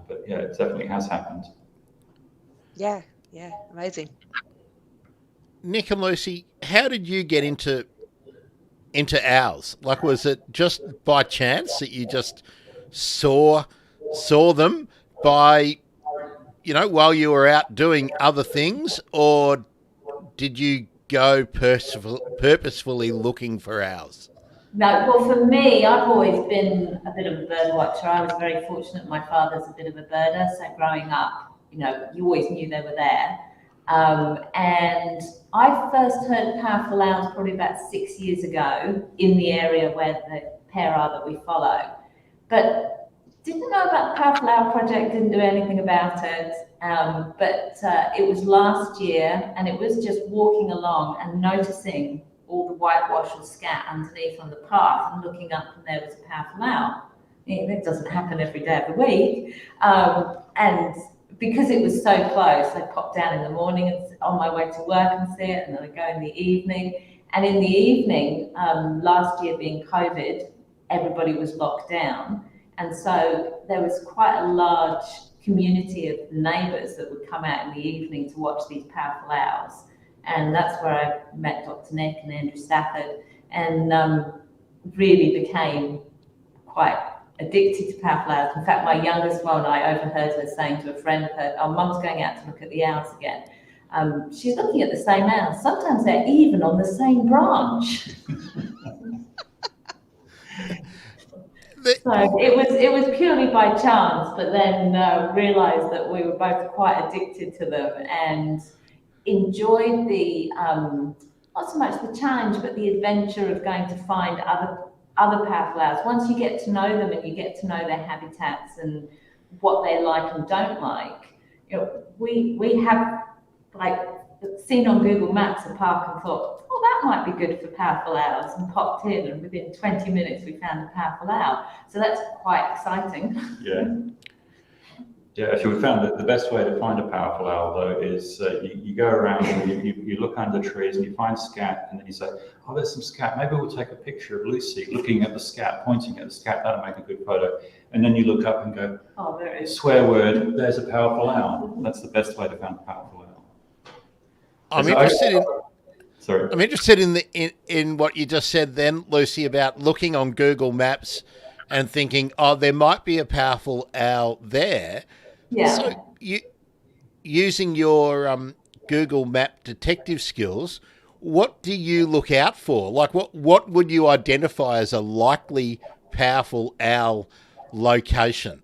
But yeah, it definitely has happened. Yeah, amazing. Nick and Lucy, how did you get into owls? Like, was it just by chance that you just saw them by, you know, while you were out doing other things, or did you go purposefully looking for owls? No, well, for me, I've always been a bit of a bird watcher. I was very fortunate. My father's a bit of a birder, so growing up, you know, you always knew they were there. And I first heard powerful owls probably about 6 years ago in the area where the pair are that we follow. But didn't know about the Powerful Owl Project, didn't do anything about it. But it was last year, and it was just walking along and noticing all the whitewash or scat underneath on the path and looking up, and there was a powerful owl. It doesn't happen every day of the week. And because it was so close, I popped down in the morning and on my way to work and see it, and then I go in the evening. And in the evening, last year being COVID, everybody was locked down. And so there was quite a large community of neighbours that would come out in the evening to watch these powerful owls. And that's where I met Dr. Nick and Andrew Stafford, and really became quite addicted to powerful owls. In fact, my youngest one, I overheard her saying to a friend of hers, "Oh, Mum's going out to look at the owls again." She's looking at the same owls. Sometimes they're even on the same branch. So it was purely by chance, but then realised that we were both quite addicted to them and enjoyed the not so much the challenge, but the adventure of going to find other powerful owls, once you get to know them and you get to know their habitats and what they like and don't like, you know, we have like seen on Google Maps a park and thought, oh, that might be good for powerful owls, and popped in, and within 20 minutes we found a powerful owl. So that's quite exciting. Yeah. Yeah, actually, we found that the best way to find a powerful owl, though, is you go around and you look under trees and you find scat, and then you say, oh, there's some scat. Maybe we'll take a picture of Lucy looking at the scat, pointing at the scat. That'll make a good photo. And then you look up and go, oh, there it is. Swear word, there's a powerful owl. That's the best way to find a powerful owl. I'm interested in what you just said then, Lucy, about looking on Google Maps and thinking, oh, there might be a powerful owl there. Yeah. So using your Google Map detective skills, what do you look out for? Like, what would you identify as a likely powerful owl location?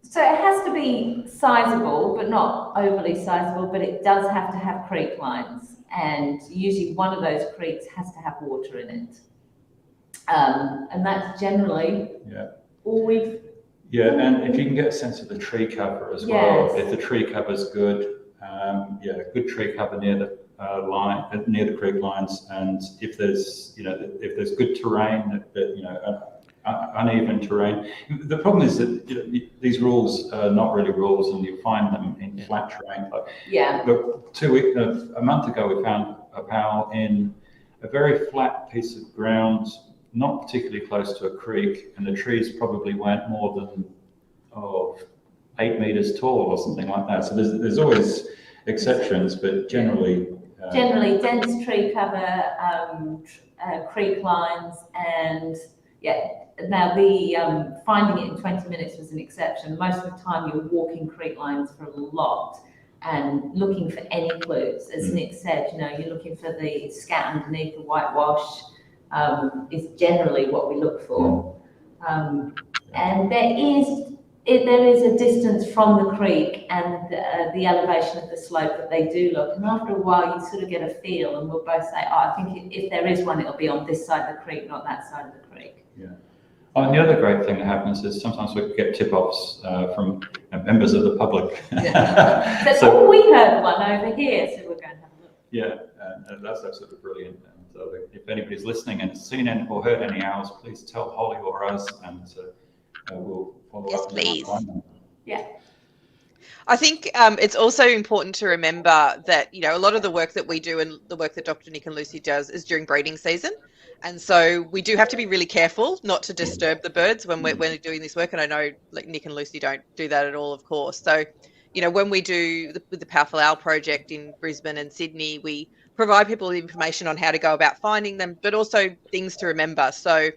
So it has to be sizable, but not overly sizable, but it does have to have creek lines. And usually one of those creeks has to have water in it. And that's generally all we've... Yeah, and if you can get a sense of the tree cover as well, if the tree cover's good, good tree cover near the near the creek lines, and if there's good terrain, uneven terrain. The problem is that these rules are not really rules, and you find them in flat terrain. A month ago, we found a owl in a very flat piece of ground, not particularly close to a creek, and the trees probably weren't more than 8 meters tall or something like that. So there's always exceptions, but generally dense tree cover, creek lines, and now the finding it in 20 minutes was an exception. Most of the time you're walking creek lines for a lot and looking for any clues. As Nick said, you're looking for the scat underneath the whitewash. Is generally what we look for. And there is a distance from the creek and the elevation of the slope that they do look. And after a while, you sort of get a feel, and we'll both say, I think if there is one, it'll be on this side of the creek, not that side of the creek. Yeah. Oh, and the other great thing that happens is sometimes we get tip-offs from members of the public. So we heard one over here, so we're going to have a look. Yeah, and that's absolutely brilliant. So if anybody's listening and seen or heard any owls, please tell Holly or us, and we'll follow up. Yes, please. Yeah. I think it's also important to remember that, a lot of the work that we do and the work that Dr. Nick and Lucy does is during breeding season. And so we do have to be really careful not to disturb the birds when we're doing this work. And I know Nick and Lucy don't do that at all, of course. So, when we do the Powerful Owl Project in Brisbane and Sydney, we provide people with information on how to go about finding them, but also things to remember. So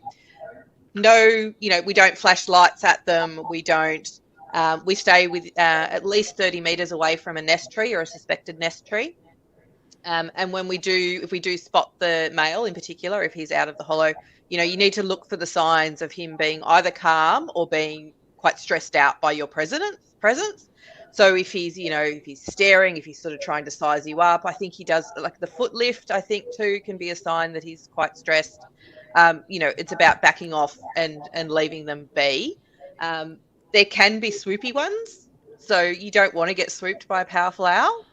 we don't flash lights at them. We don't, we stay with at least 30 meters away from a nest tree or a suspected nest tree. And if we do spot the male in particular, if he's out of the hollow, you need to look for the signs of him being either calm or being quite stressed out by your presence. So if he's, if he's staring, if he's sort of trying to size you up, I think he does, like the foot lift, I think too, can be a sign that he's quite stressed. It's about backing off and leaving them be. There can be swoopy ones, so you don't want to get swooped by a powerful owl.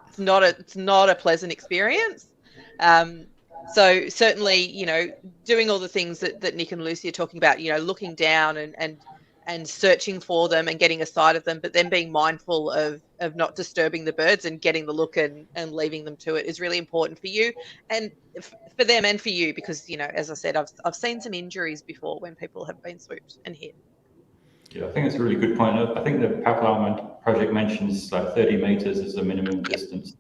It's not a pleasant experience. So certainly, doing all the things that Nick and Lucy are talking about, looking down and searching for them and getting a sight of them, but then being mindful of not disturbing the birds and getting the look and leaving them to it is really important for you and for them and for you, because, as I said, I've seen some injuries before when people have been swooped and hit. Yeah, I think it's a really good point. I think the Powerful Owl Project mentions 30 meters as a minimum distance,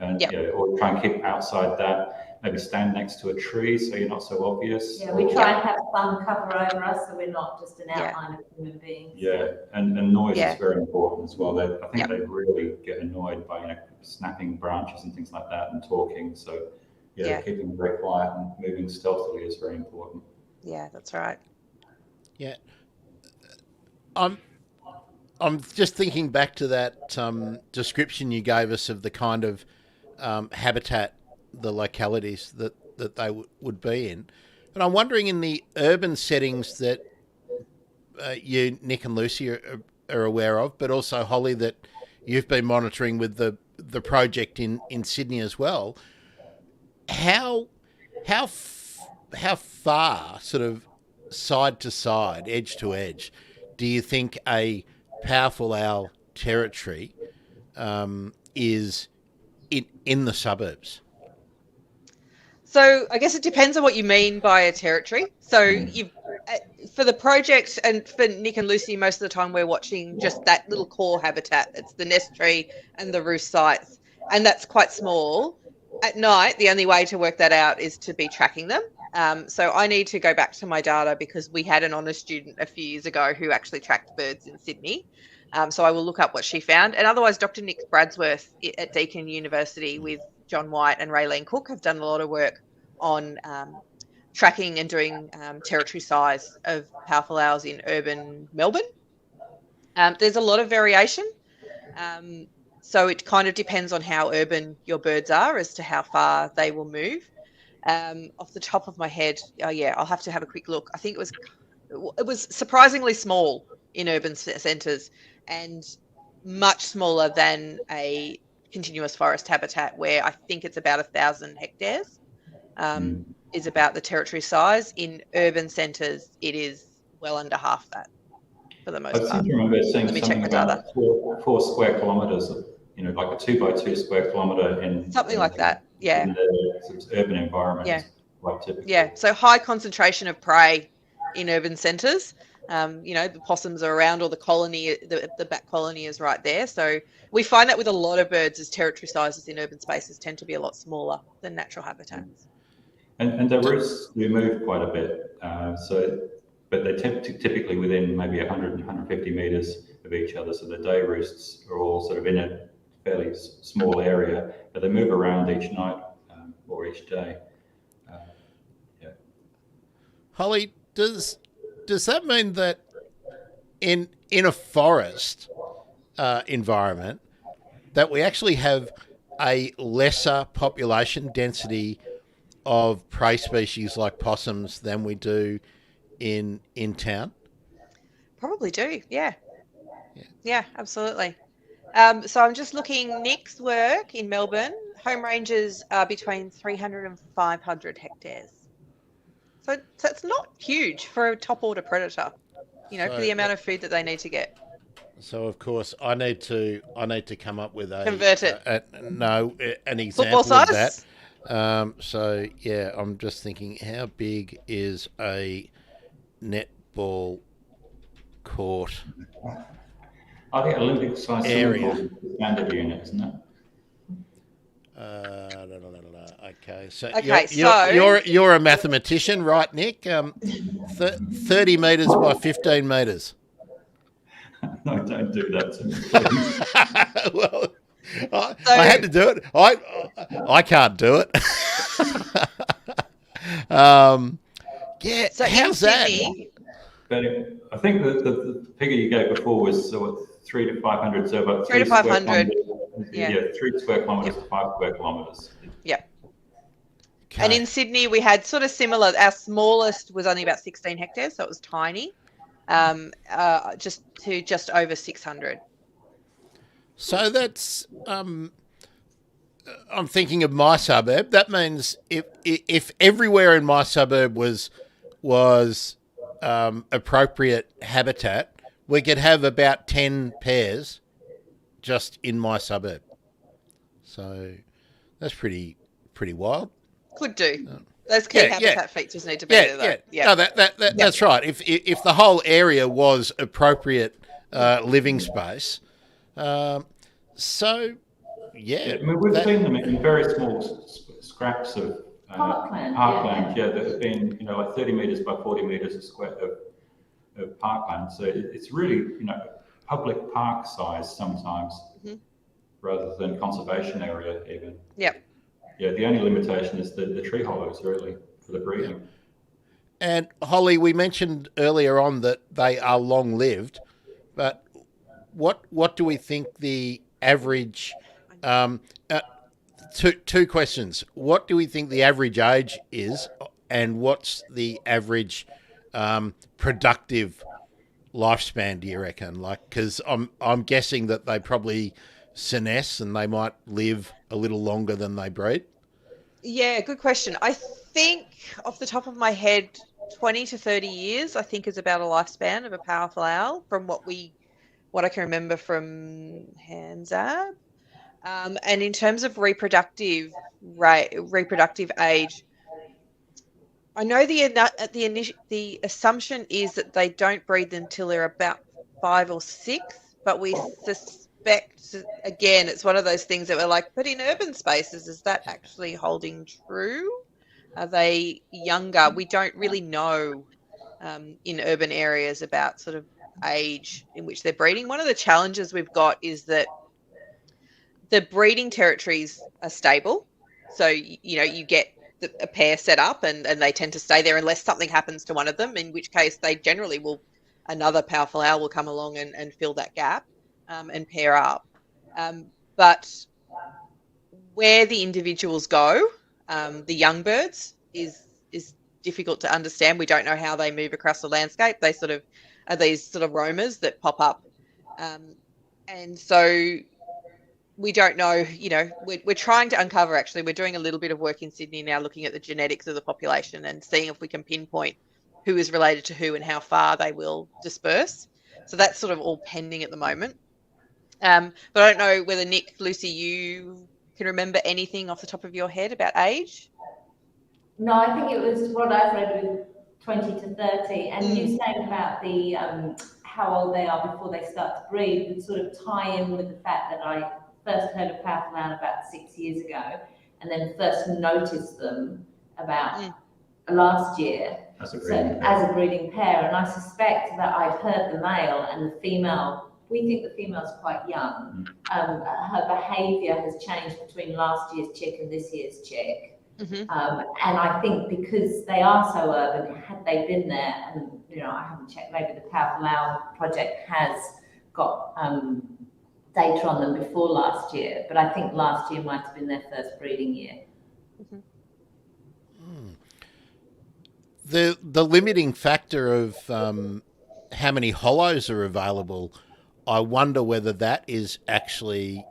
and or try and keep outside that. Maybe stand next to a tree so you're not so obvious. Yeah, we try and have some cover over us so we're not just an outline of human beings. Yeah, and noise is very important as well. I think they really get annoyed by snapping branches and things like that and talking. So keeping them very quiet and moving stealthily is very important. Yeah, that's right. Yeah. I'm just thinking back to that description you gave us of the kind of habitat, the localities that they would be in. But I'm wondering, in the urban settings that you, Nick and Lucy, are aware of, but also Holly, that you've been monitoring with the project in Sydney as well. How far, sort of side to side, edge to edge, do you think a powerful owl territory is in the suburbs? So I guess it depends on what you mean by a territory. So you've for the project, and for Nick and Lucy, most of the time we're watching just that little core habitat. It's the nest tree and the roost sites, and that's quite small. At night, the only way to work that out is to be tracking them. So I need to go back to my data, because we had an honours student a few years ago who actually tracked birds in Sydney. So I will look up what she found. And otherwise, Dr. Nick Bradsworth at Deakin University with John White and Raylene Cook have done a lot of work on tracking and doing territory size of powerful owls in urban Melbourne. There's a lot of variation. So it kind of depends on how urban your birds are as to how far they will move. Off the top of my head, I'll have to have a quick look. I think it was surprisingly small in urban centres, and much smaller than a continuous forest habitat, where I think it's about 1,000 hectares is about the territory size. In urban centres, it is well under half that for the most part. I seem to remember seeing Let me check something the about data. 4 square kilometres, like a 2 by 2 square kilometre in Something like that, yeah. In the sort of urban environment. Yeah. Quite typical. Yeah, so high concentration of prey in urban centres. The possums are around, or the colony, the bat colony is right there. So we find that with a lot of birds, as territory sizes in urban spaces tend to be a lot smaller than natural habitats. And the roosts do move quite a bit. But they're typically within maybe 100, 150 metres of each other. So the day roosts are all sort of in a fairly small area, but they move around each night or each day. Holly, does that mean that in a forest environment that we actually have a lesser population density of prey species like possums than we do in town? Probably do, yeah. Yeah, absolutely. So I'm just looking, Nick's work in Melbourne, home ranges are between 300 and 500 hectares. So it's not huge for a top order predator, for the amount of food that they need to get. So of course I need to come up with Convert it. An example Football of size? that. I'm just thinking, how big is a netball court? I think Olympic size area standard unit, isn't it? Okay, so Okay, you're a mathematician, right, Nick? 30 metres by 15 metres. No, don't do that to me, please. Well, I had to do it. I can't do it. So how's that? But I think the figure you gave before was 300 to 500, so about 3 to 500. 3 square kilometres to 5 square kilometres. Yeah. Okay. And in Sydney, we had sort of similar. Our smallest was only about 16 hectares, so it was tiny, just over 600. So that's I'm thinking of my suburb. That means if everywhere in my suburb was appropriate habitat, we could have about 10 pairs just in my suburb. So that's pretty wild. Could do. Those key habitat features need to be there, though. Yeah. No, that's right. If the whole area was appropriate living space, so yeah. I mean, we've seen them in very small scraps of Parkland, that have been, like 30 metres by 40 metres a square of parkland. So it's really, public park size sometimes, rather than conservation area even. Yep. Yeah, the only limitation is the tree hollows, really, for the breeding. And Holly, we mentioned earlier on that they are long-lived, but what do we think the average? Two questions. What do we think the average age is, and what's the average productive lifespan, do you reckon? Like, because I'm guessing that they probably senesce and they might live a little longer than they breed. Yeah, good question. I think off the top of my head, 20 to 30 years, I think, is about a lifespan of a powerful owl from what I can remember from Hansab. And in terms of reproductive age, I know the assumption is that they don't breed until they're about 5 or 6, but we suspect, again, it's one of those things that we're like, but in urban spaces, is that actually holding true? Are they younger? We don't really know in urban areas about sort of age in which they're breeding. One of the challenges we've got is that the breeding territories are stable. So, you get a pair set up and they tend to stay there unless something happens to one of them, in which case they generally another powerful owl will come along and fill that gap and pair up. But where the individuals go, the young birds, is difficult to understand. We don't know how they move across the landscape. They sort of are these sort of roamers that pop up. And so we don't know, we're trying to uncover, actually, we're doing a little bit of work in Sydney now looking at the genetics of the population and seeing if we can pinpoint who is related to who and how far they will disperse. So that's sort of all pending at the moment. But I don't know whether Nick, Lucy, you can remember anything off the top of your head about age? No, I think it was what I've read with 20 to 30. And you saying about the how old they are before they start to breed would sort of tie in with the fact that I first heard of powerful owl about 6 years ago, and then first noticed them about last year as a breeding pair. And I suspect that I'd heard the male and the female. We think the female's quite young. Her behaviour has changed between last year's chick and this year's chick. And I think because they are so urban, had they been there, and I haven't checked, maybe the Powerful Owl project has got data on them before last year, but I think last year might have been their first breeding year. The limiting factor of how many hollows are available, I wonder whether that is actually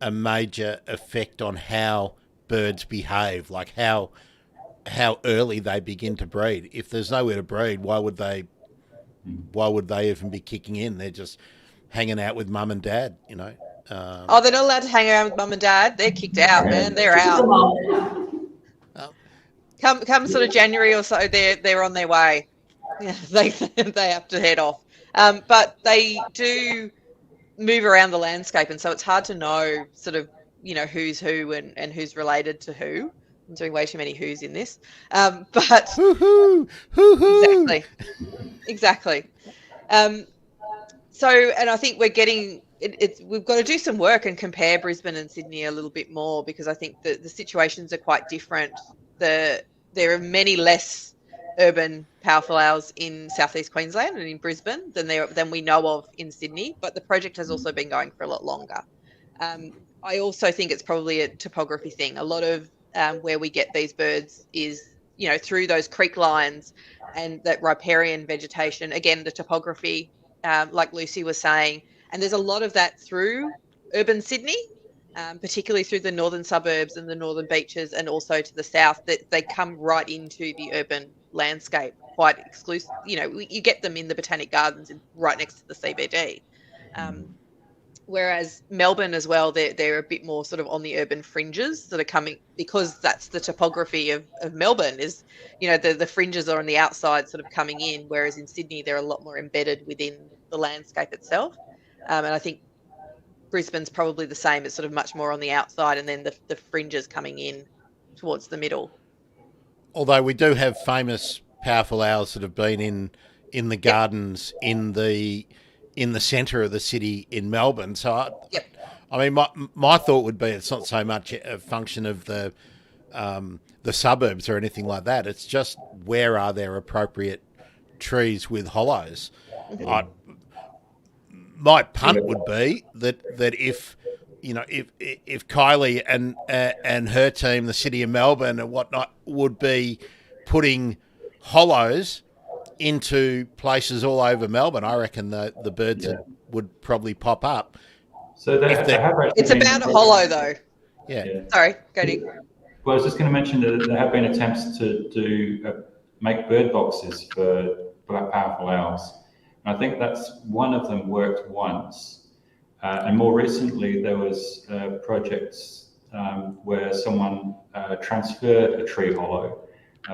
a major effect on how birds behave, like how early they begin to breed. If there's nowhere to breed, why would they even be kicking in? They're just hanging out with mum and dad, they're not allowed to hang around with mum and dad. They're kicked out, man. They're out. Come sort of January or so, they're on their way. Yeah, they have to head off. But they do move around the landscape, and so it's hard to know sort of who's who and who's related to who. I'm doing way too many who's in this, but hoo-hoo. Exactly. So, and I think we're getting we've got to do some work and compare Brisbane and Sydney a little bit more, because I think that the situations are quite different. There are many less urban powerful owls in southeast Queensland and in Brisbane than we know of in Sydney, but the project has also been going for a lot longer. I also think it's probably a topography thing. A lot of where we get these birds is, through those creek lines and that riparian vegetation. Again, the topography, like Lucy was saying, and there's a lot of that through urban Sydney, particularly through the northern suburbs and the northern beaches, and also to the south, that they come right into the urban landscape quite exclusive. You get them in the Botanic Gardens right next to the CBD. Whereas Melbourne as well, they're a bit more sort of on the urban fringes that are coming, because that's the topography of Melbourne is, the fringes are on the outside sort of coming in, whereas in Sydney, they're a lot more embedded within the landscape itself. And I think Brisbane's probably the same. It's sort of much more on the outside, and then the fringes coming in towards the middle. Although we do have famous powerful owls that have been in the gardens in the centre of the city in Melbourne. So, I mean, my thought would be it's not so much a function of the suburbs or anything like that. It's just where are there appropriate trees with hollows. My punt would be that if Kylie and her team, the City of Melbourne and whatnot, would be putting hollows into places all over Melbourne, I reckon the birds would probably pop up. So it's about a hollow though. Yeah. Sorry, go Nick. Well, I was just going to mention that there have been attempts to make bird boxes for powerful owls. And I think that's one of them worked once. And more recently, there was projects where someone transferred a tree hollow.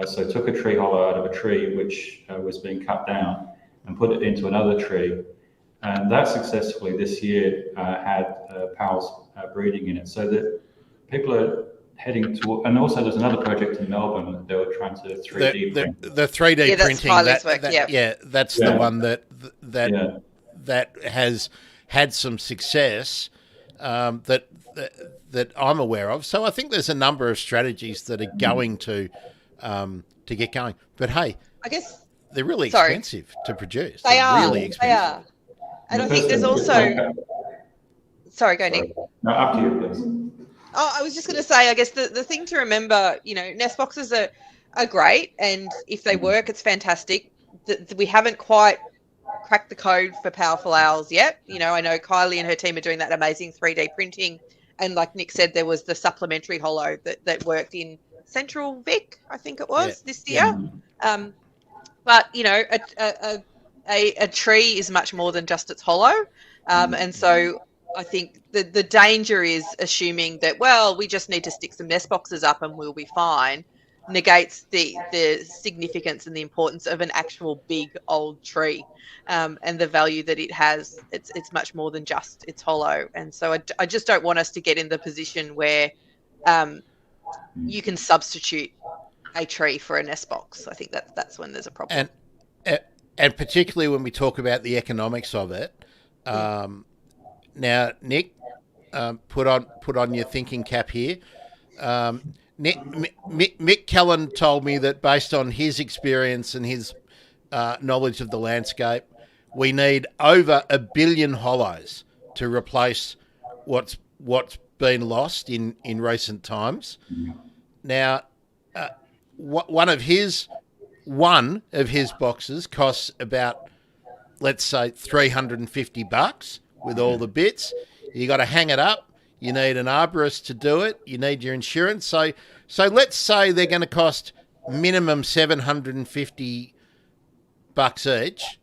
So took a tree hollow out of a tree which was being cut down and put it into another tree. And that successfully this year had PALs breeding in it. So that people are heading toward, and also there's another project in Melbourne that they were trying to 3D print. The 3D printing, that's the one that has had some success that I'm aware of. So I think there's a number of strategies that are going to get going. But hey, I guess they're really expensive to produce. They are really expensive. They are. And I think there's also. Sorry, go Nick. No, up to you, please. Oh, I was just going to say, I guess the thing to remember, nest boxes are great, and if they work, it's fantastic. We haven't quite cracked the code for powerful owls yet. I know Kylie and her team are doing that amazing 3D printing, and like Nick said, there was the supplementary hollow that worked in Central Vic, I think it was this year. But a tree is much more than just its hollow, and so I think the danger is assuming that, well, we just need to stick some nest boxes up and we'll be fine, negates the significance and the importance of an actual big old tree, and the value that it has. It's much more than just its hollow. And so I just don't want us to get in the position where you can substitute a tree for a nest box. I think that's when there's a problem. And particularly when we talk about the economics of it. Now, Nick, put on your thinking cap here. Mick Kellen told me that based on his experience and his knowledge of the landscape, we need over 1 billion hollows to replace what's been lost in recent times. Now, one of his boxes costs about, let's say, $350 with all the bits. You got to hang it up. You need an arborist to do it. You need your insurance. So let's say they're going to cost minimum $750 each,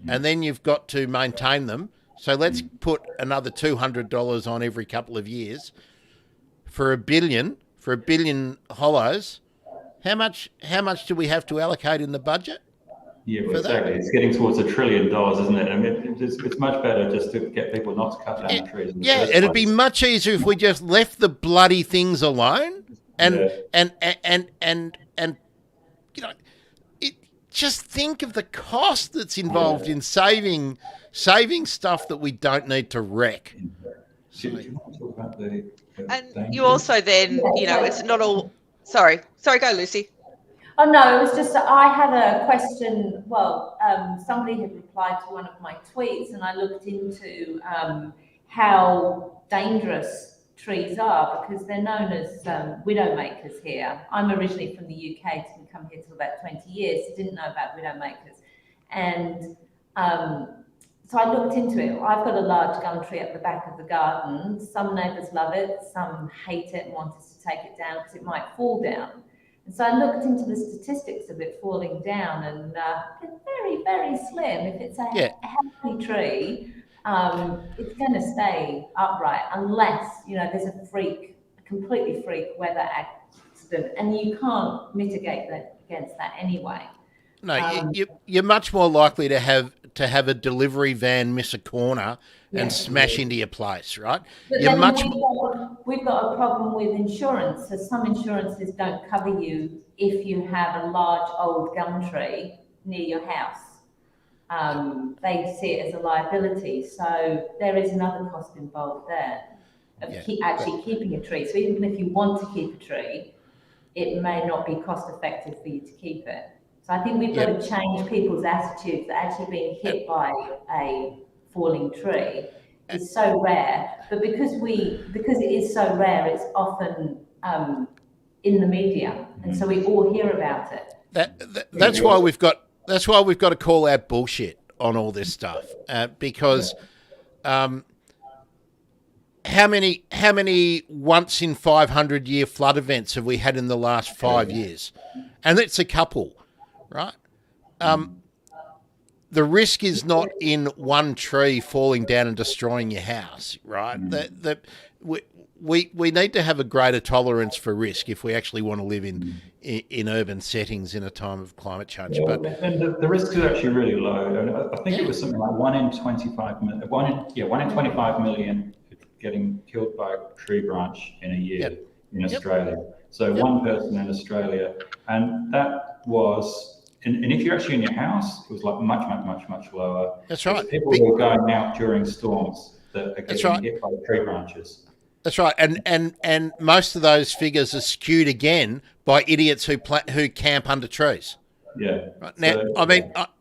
and then you've got to maintain them. So let's put another $200 on every couple of years for 1 billion hollows. How much do we have to allocate in the budget? Yeah, exactly. It's getting towards $1 trillion, isn't it? I mean, it's much better just to get people not to cut down the trees. Yeah, it'd be much easier if we just left the bloody things alone, and just think of the cost that's involved in saving stuff that we don't need to wreck. Do you want to talk about the and you also then, it's not all. Sorry, go Lucy. Oh no, it was just that I had a question. Well, somebody had replied to one of my tweets, and I looked into how dangerous trees are, because they're known as widowmakers here. I'm originally from the UK, didn't come here till about 20 years, so didn't know about widowmakers. And so I looked into it. I've got a large gum tree at the back of the garden. Some neighbours love it, some hate it and want us to take it down because it might fall down. And so I looked into the statistics of it falling down, and it's very, very slim. If it's a healthy tree, it's going to stay upright unless, there's a completely freak weather accident, and you can't mitigate against that anyway. No, you're much more likely to have a delivery van miss a corner and smash into your place, right? But we've got a problem with insurance. So some insurances don't cover you if you have a large old gum tree near your house. They see it as a liability. So there is another cost involved there of keeping a tree. So even if you want to keep a tree, it may not be cost effective for you to keep it. So I think we've got to change people's attitudes that actually being hit by a falling tree is so rare. But because it is so rare, it's often in the media, and so we all hear about it. That's why we've got to call out bullshit on all this stuff, because how many once in 500 year flood events have we had in the last 5 years? And it's a couple, right? The risk is not in one tree falling down and destroying your house, right? We need to have a greater tolerance for risk if we actually want to live in urban settings in a time of climate change. Yeah, and the risk is actually really low. And I think it was something like 1 in 25 million getting killed by a tree branch in a year in Australia. So one person in Australia, and that was. And if you're actually in your house, it was like much lower. That's right. It's people who are going out during storms that are getting hit by tree branches. That's right. And most of those figures are skewed again by idiots who camp under trees. Yeah. Right. Now,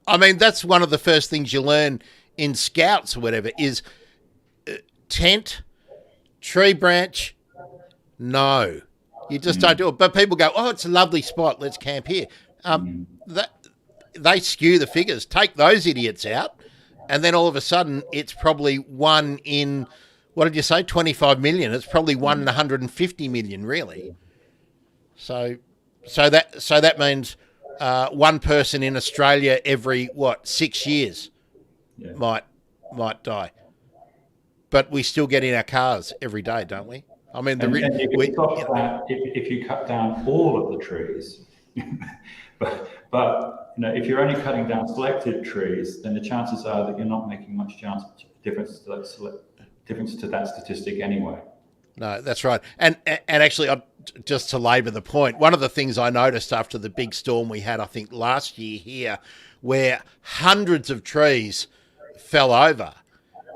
I mean, that's one of the first things you learn in Scouts or whatever is tent, tree branch. No, you just don't do it. But people go, oh, it's a lovely spot. Let's camp here. They skew the figures. Take those idiots out, and then all of a sudden it's probably 1 in, what did you say, 25 million? It's probably 1 in 150 million, really. So that means one person in Australia every 6 years might die, but we still get in our cars every day, don't we? I mean, if you cut down all of the trees. But if you're only cutting down selected trees, then the chances are that you're not making much difference to that statistic anyway. No, that's right. And actually, just to labour the point, one of the things I noticed after the big storm we had, I think last year here, where hundreds of trees fell over,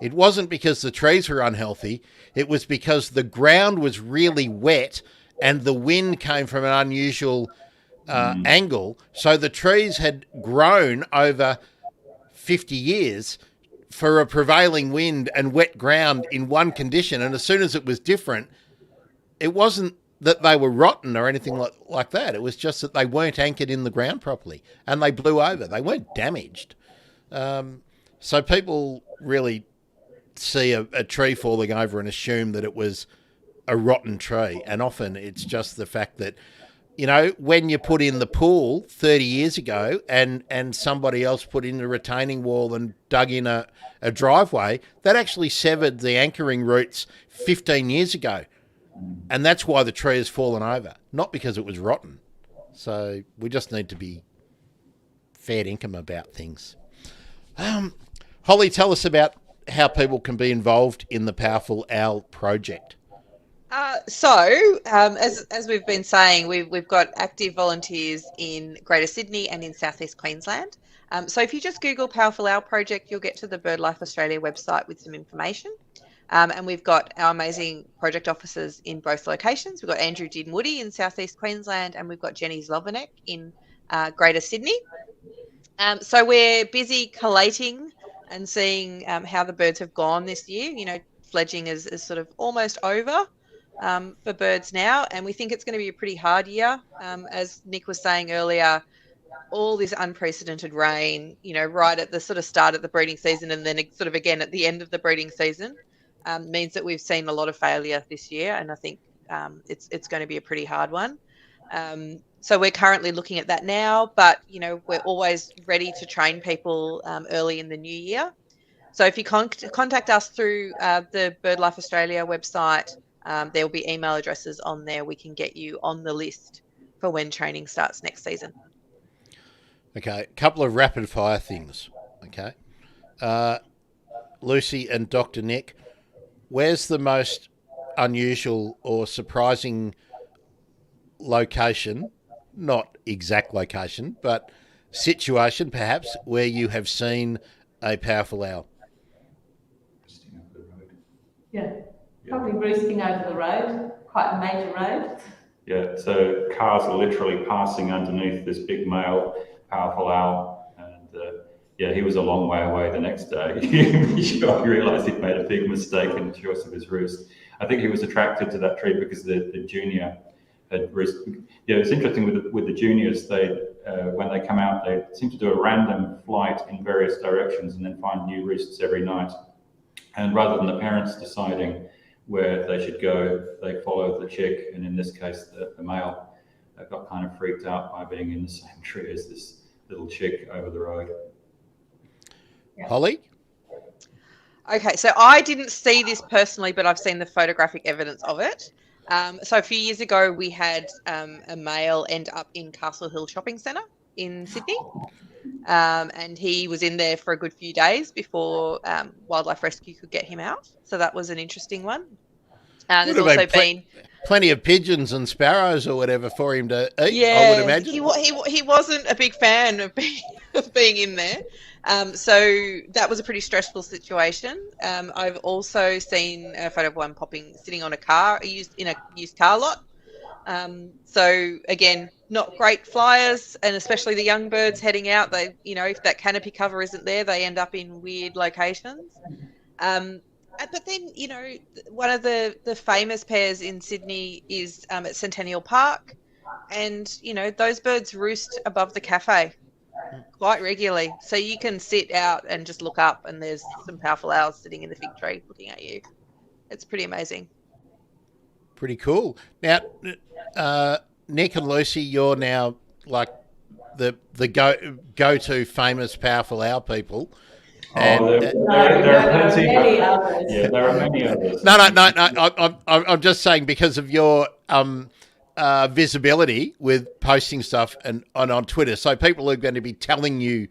it wasn't because the trees were unhealthy. It was because the ground was really wet and the wind came from an unusual angle. So the trees had grown over 50 years for a prevailing wind and wet ground in one condition. And as soon as it was different, it wasn't that they were rotten or anything like that. It was just that they weren't anchored in the ground properly and they blew over. They weren't damaged. So people really see a tree falling over and assume that it was a rotten tree. And often it's just the fact that, when you put in the pool 30 years ago and somebody else put in a retaining wall and dug in a driveway, that actually severed the anchoring roots 15 years ago. And that's why the tree has fallen over, not because it was rotten. So we just need to be fair dinkum about things. Holly, tell us about how people can be involved in the Powerful Owl project. As we've been saying, we've got active volunteers in Greater Sydney and in Southeast Queensland. So if you just Google Powerful Owl Project, you'll get to the BirdLife Australia website with some information. And we've got our amazing project officers in both locations. We've got Andrew Dinwoody in Southeast Queensland, and we've got Jenny Zlovenek in Greater Sydney. So we're busy collating and seeing how the birds have gone this year. Fledging is sort of almost over for birds now, and we think it's going to be a pretty hard year. As Nick was saying earlier, all this unprecedented rain, right at the sort of start of the breeding season and then sort of again at the end of the breeding season, means that we've seen a lot of failure this year, and I think it's going to be a pretty hard one. So we're currently looking at that now, but we're always ready to train people early in the new year. So if you contact us through the BirdLife Australia website, there will be email addresses on there. We can get you on the list for when training starts next season. Okay, a couple of rapid fire things. Okay, Lucy and Dr. Nick, where's the most unusual or surprising location, not exact location, but situation perhaps, where you have seen a powerful owl? Yeah, probably roosting over the road, quite a major road. Yeah, so cars are literally passing underneath this big male powerful owl, and he was a long way away the next day. He realised he'd made a big mistake in the choice of his roost. I think he was attracted to that tree because the junior had roosted. Yeah, it's interesting with the juniors. They when they come out, they seem to do a random flight in various directions and then find new roosts every night. And rather than the parents deciding where they should go, they follow the chick. And in this case, the male got kind of freaked out by being in the same tree as this little chick over the road. Yeah. Holly? Okay, so I didn't see this personally, but I've seen the photographic evidence of it. So a few years ago, we had a male end up in Castle Hill Shopping Centre in Sydney. And he was in there for a good few days before Wildlife Rescue could get him out. So that was an interesting one. There's also been plenty of pigeons and sparrows or whatever for him to eat, yeah, I would imagine. He wasn't a big fan of being in there. So that was a pretty stressful situation. I've also seen a photo of one sitting on a used car lot. So again, not great flyers, and especially the young birds heading out. They, if that canopy cover isn't there, they end up in weird locations. But then, one of the famous pairs in Sydney is at Centennial Park, and those birds roost above the cafe quite regularly. So you can sit out and just look up, and there's some powerful owls sitting in the fig tree looking at you. It's pretty amazing. Pretty cool. Now, Nick and Lucy, you're now like the go-to famous powerful owl people. And, there are many others. Yeah, there are many others. No. I'm just saying because of your visibility with posting stuff and on Twitter. So people are going to be telling you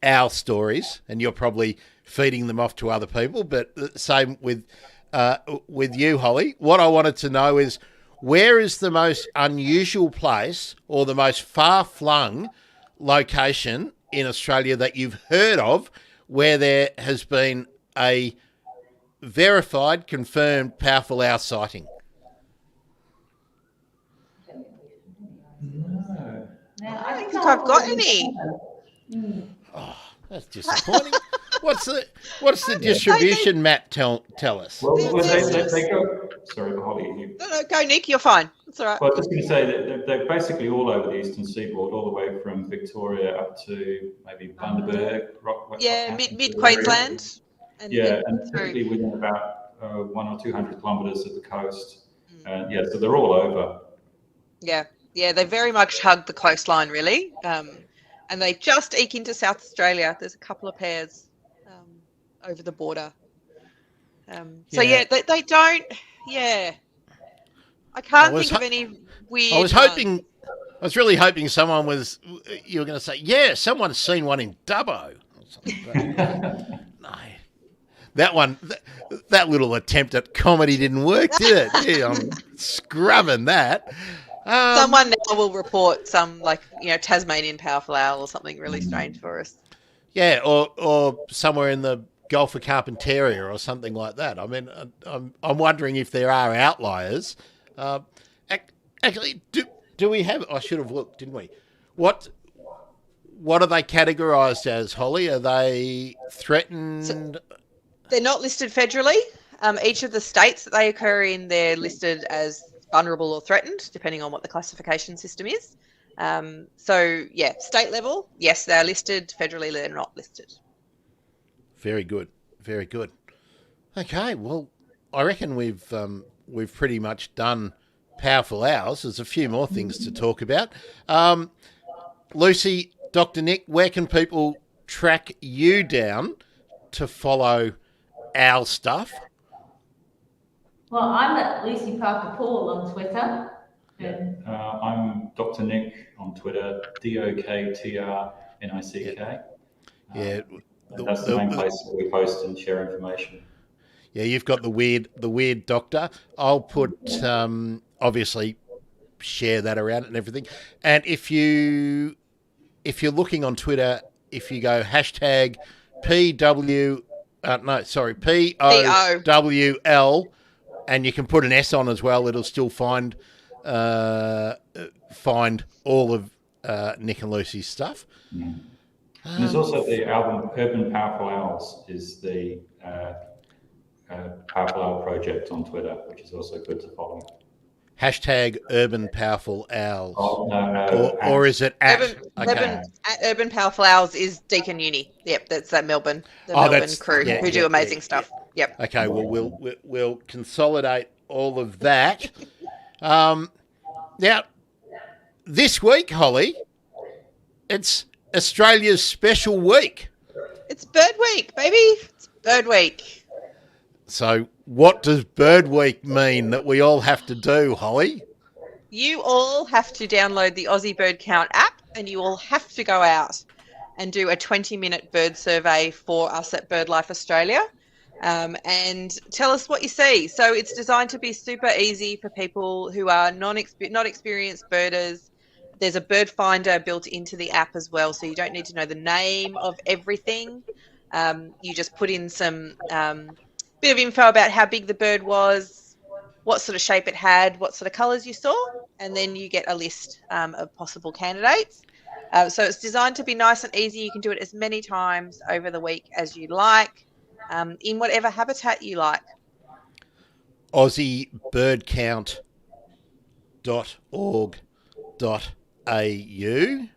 our stories, and you're probably feeding them off to other people. But the same with you, Holly. What I wanted to know is, where is the most unusual place or the most far-flung location in Australia that you've heard of where there has been a verified, confirmed powerful owl sighting? No. I don't think I've got any. Oh, that's disappointing. What's the distribution map tell us? Well, they go. Sorry, Holly. No, go, Nick. You're fine. It's all right. Well, I was just going to say that they're basically all over the eastern seaboard, all the way from Victoria up to maybe Bundaberg, mid Queensland. And typically within about 100 or 200 kilometres of the coast. So they're all over. Yeah, they very much hug the coastline, really. And they just eke into South Australia. There's a couple of pairs over the border. They don't. Yeah, I can't think of any weird. I was really hoping you were going to say, yeah, someone's seen one in Dubbo. No, that little attempt at comedy didn't work, did it? Yeah, I'm scrubbing that. Someone now will report some Tasmanian powerful owl or something really strange for us. Yeah, or somewhere in the Gulf of Carpentaria or something like that. I mean, I'm wondering if there are outliers. Actually, do we have? I should have looked, didn't we? What are they categorised as, Holly? Are they threatened? So they're not listed federally. Each of the states that they occur in, they're listed as vulnerable or threatened, depending on what the classification system is. State level, yes, they're listed. Federally, they're not listed. Very good, very good. Okay, well, I reckon we've pretty much done powerful owls. There's a few more things to talk about. Lucy, Dr. Nick, where can people track you down to follow owl stuff? Well, I'm at Lucy Parker Paul on Twitter. I'm Dr. Nick on Twitter, DOKTRNICK. Yeah. That's the main place where we post and share information. Yeah, you've got the weird doctor. I'll put obviously share that around and everything. And if you're looking on Twitter, if you go hashtag POWL, and you can put an S on as well, it'll still find all of Nick and Lucy's stuff. Mm. And there's also the album Urban Powerful Owls is the Powerful Owl project on Twitter, which is also good to follow. hashtag urban powerful owls? Oh, no. Or is it at? Urban Powerful Owls is Deakin Uni. Yep, that's that Melbourne, Melbourne crew who do amazing stuff. Yep. Okay, well, we'll consolidate all of that. Now, this week, Holly, it's Australia's special week. It's Bird Week, baby. It's Bird Week. So what does Bird Week mean that we all have to do, Holly? You all have to download the Aussie Bird Count app, and you all have to go out and do a 20-minute bird survey for us at BirdLife Australia, and tell us what you see. So it's designed to be super easy for people who are not experienced birders. There's a bird finder built into the app as well, so you don't need to know the name of everything. You just put in some bit of info about how big the bird was, what sort of shape it had, what sort of colours you saw, and then you get a list of possible candidates. So it's designed to be nice and easy. You can do it as many times over the week as you like, in whatever habitat you like. AussieBirdCount.org.au.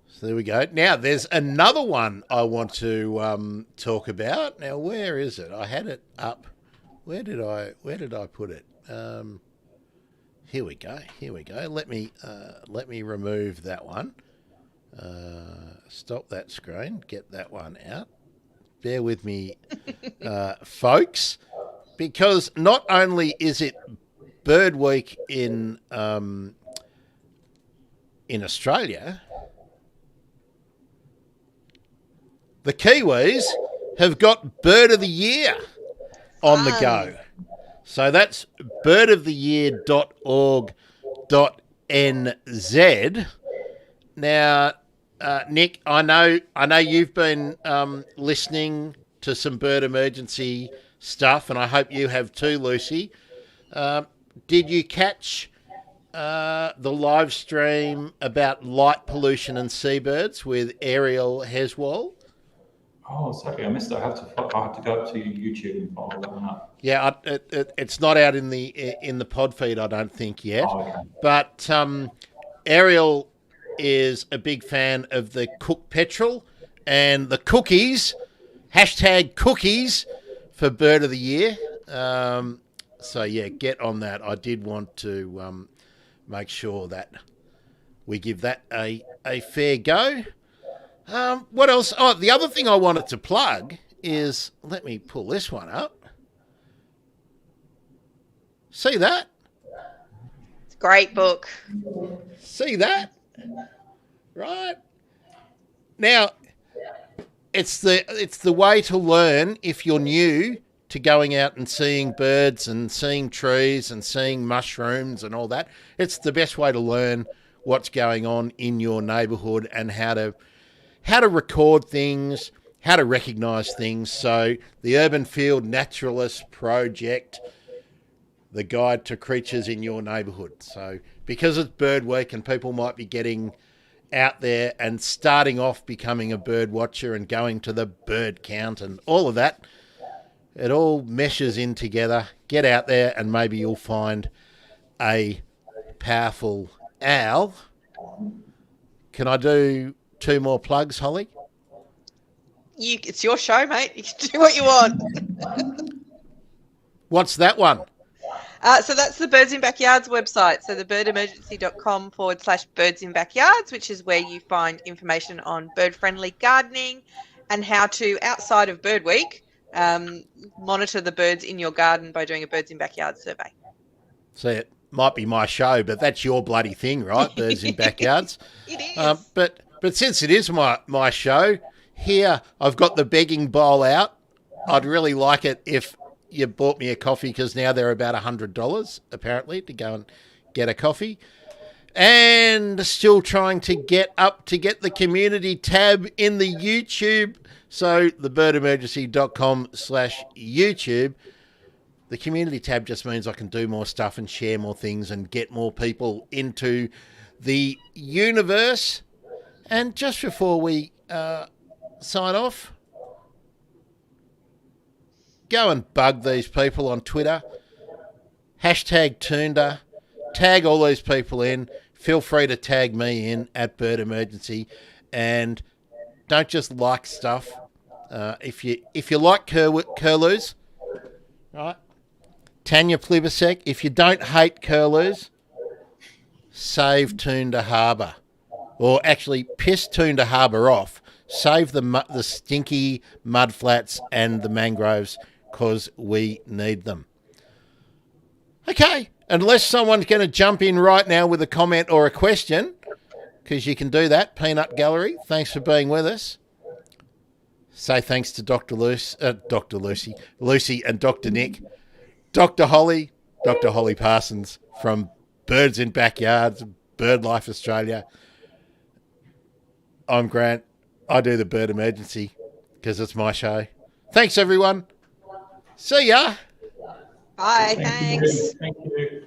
So there we go. Now, there's another one I want to talk about. Now, where is it? I had it up. Where did I put it? Here we go. Let me remove that one. Stop that screen. Get that one out. Bear with me, folks, because not only is it Bird Week in Australia, the Kiwis have got Bird of the Year on the go. So that's birdoftheyear.org.nz. Now, Nick, I know you've been listening to some bird emergency stuff, and I hope you have too, Lucy. Did you catch the live stream about light pollution and seabirds with Ariel Heswall? Oh, sorry, I missed it. I have to go up to YouTube and follow that one up. Yeah, it's not out in the pod feed, I don't think yet. Oh, okay. But Ariel is a big fan of the Cook Petrel and the cookies, hashtag cookies for Bird of the Year. So yeah, get on that. I did want to make sure that we give that a fair go. What else? Oh, the other thing I wanted to plug is, let me pull this one up. See that? It's a great book. See that? Right. Now, it's the way to learn if you're new to going out and seeing birds and seeing trees and seeing mushrooms and all that. It's the best way to learn what's going on in your neighbourhood and how to record things, how to recognise things. So the Urban Field Naturalist Project, the guide to creatures in your neighbourhood. So because it's Bird Week and people might be getting out there and starting off becoming a bird watcher and going to the bird count and all of that, it all meshes in together. Get out there and maybe you'll find a powerful owl. Can I do 2 more plugs, Holly? It's your show, mate. You can do what you want. What's that one? So that's the Birds in Backyards website. So the birdemergency.com/birds in backyards, which is where you find information on bird-friendly gardening and how to, outside of Bird Week, monitor the birds in your garden by doing a Birds in Backyards survey. See, it might be my show, but that's your bloody thing, right? Birds in Backyards. It is. But since it is my show, here I've got the begging bowl out. I'd really like it if you bought me a coffee, because now they're about $100, apparently, to go and get a coffee. And still trying to get the community tab in the YouTube. So the birdemergency.com/YouTube. The community tab just means I can do more stuff and share more things and get more people into the universe. And just before we sign off, go and bug these people on Twitter. hashtag Toonda, tag all these people in. Feel free to tag me in at Bird Emergency, and don't just like stuff. If you like curlews, right? Tanya Plibisek, if you don't hate curlews, save Toonda Harbour. Or actually, piss Toonda Harbour off. Save the stinky mud flats and the mangroves, because we need them. Okay, unless someone's going to jump in right now with a comment or a question, because you can do that. Peanut Gallery, thanks for being with us. Say thanks to Lucy and Dr. Nick. Dr. Holly Parsons from Birds in Backyards, BirdLife Australia. I'm Grant. I do the Bird Emergency because it's my show. Thanks, everyone. See ya. Bye. Thanks. Thank you.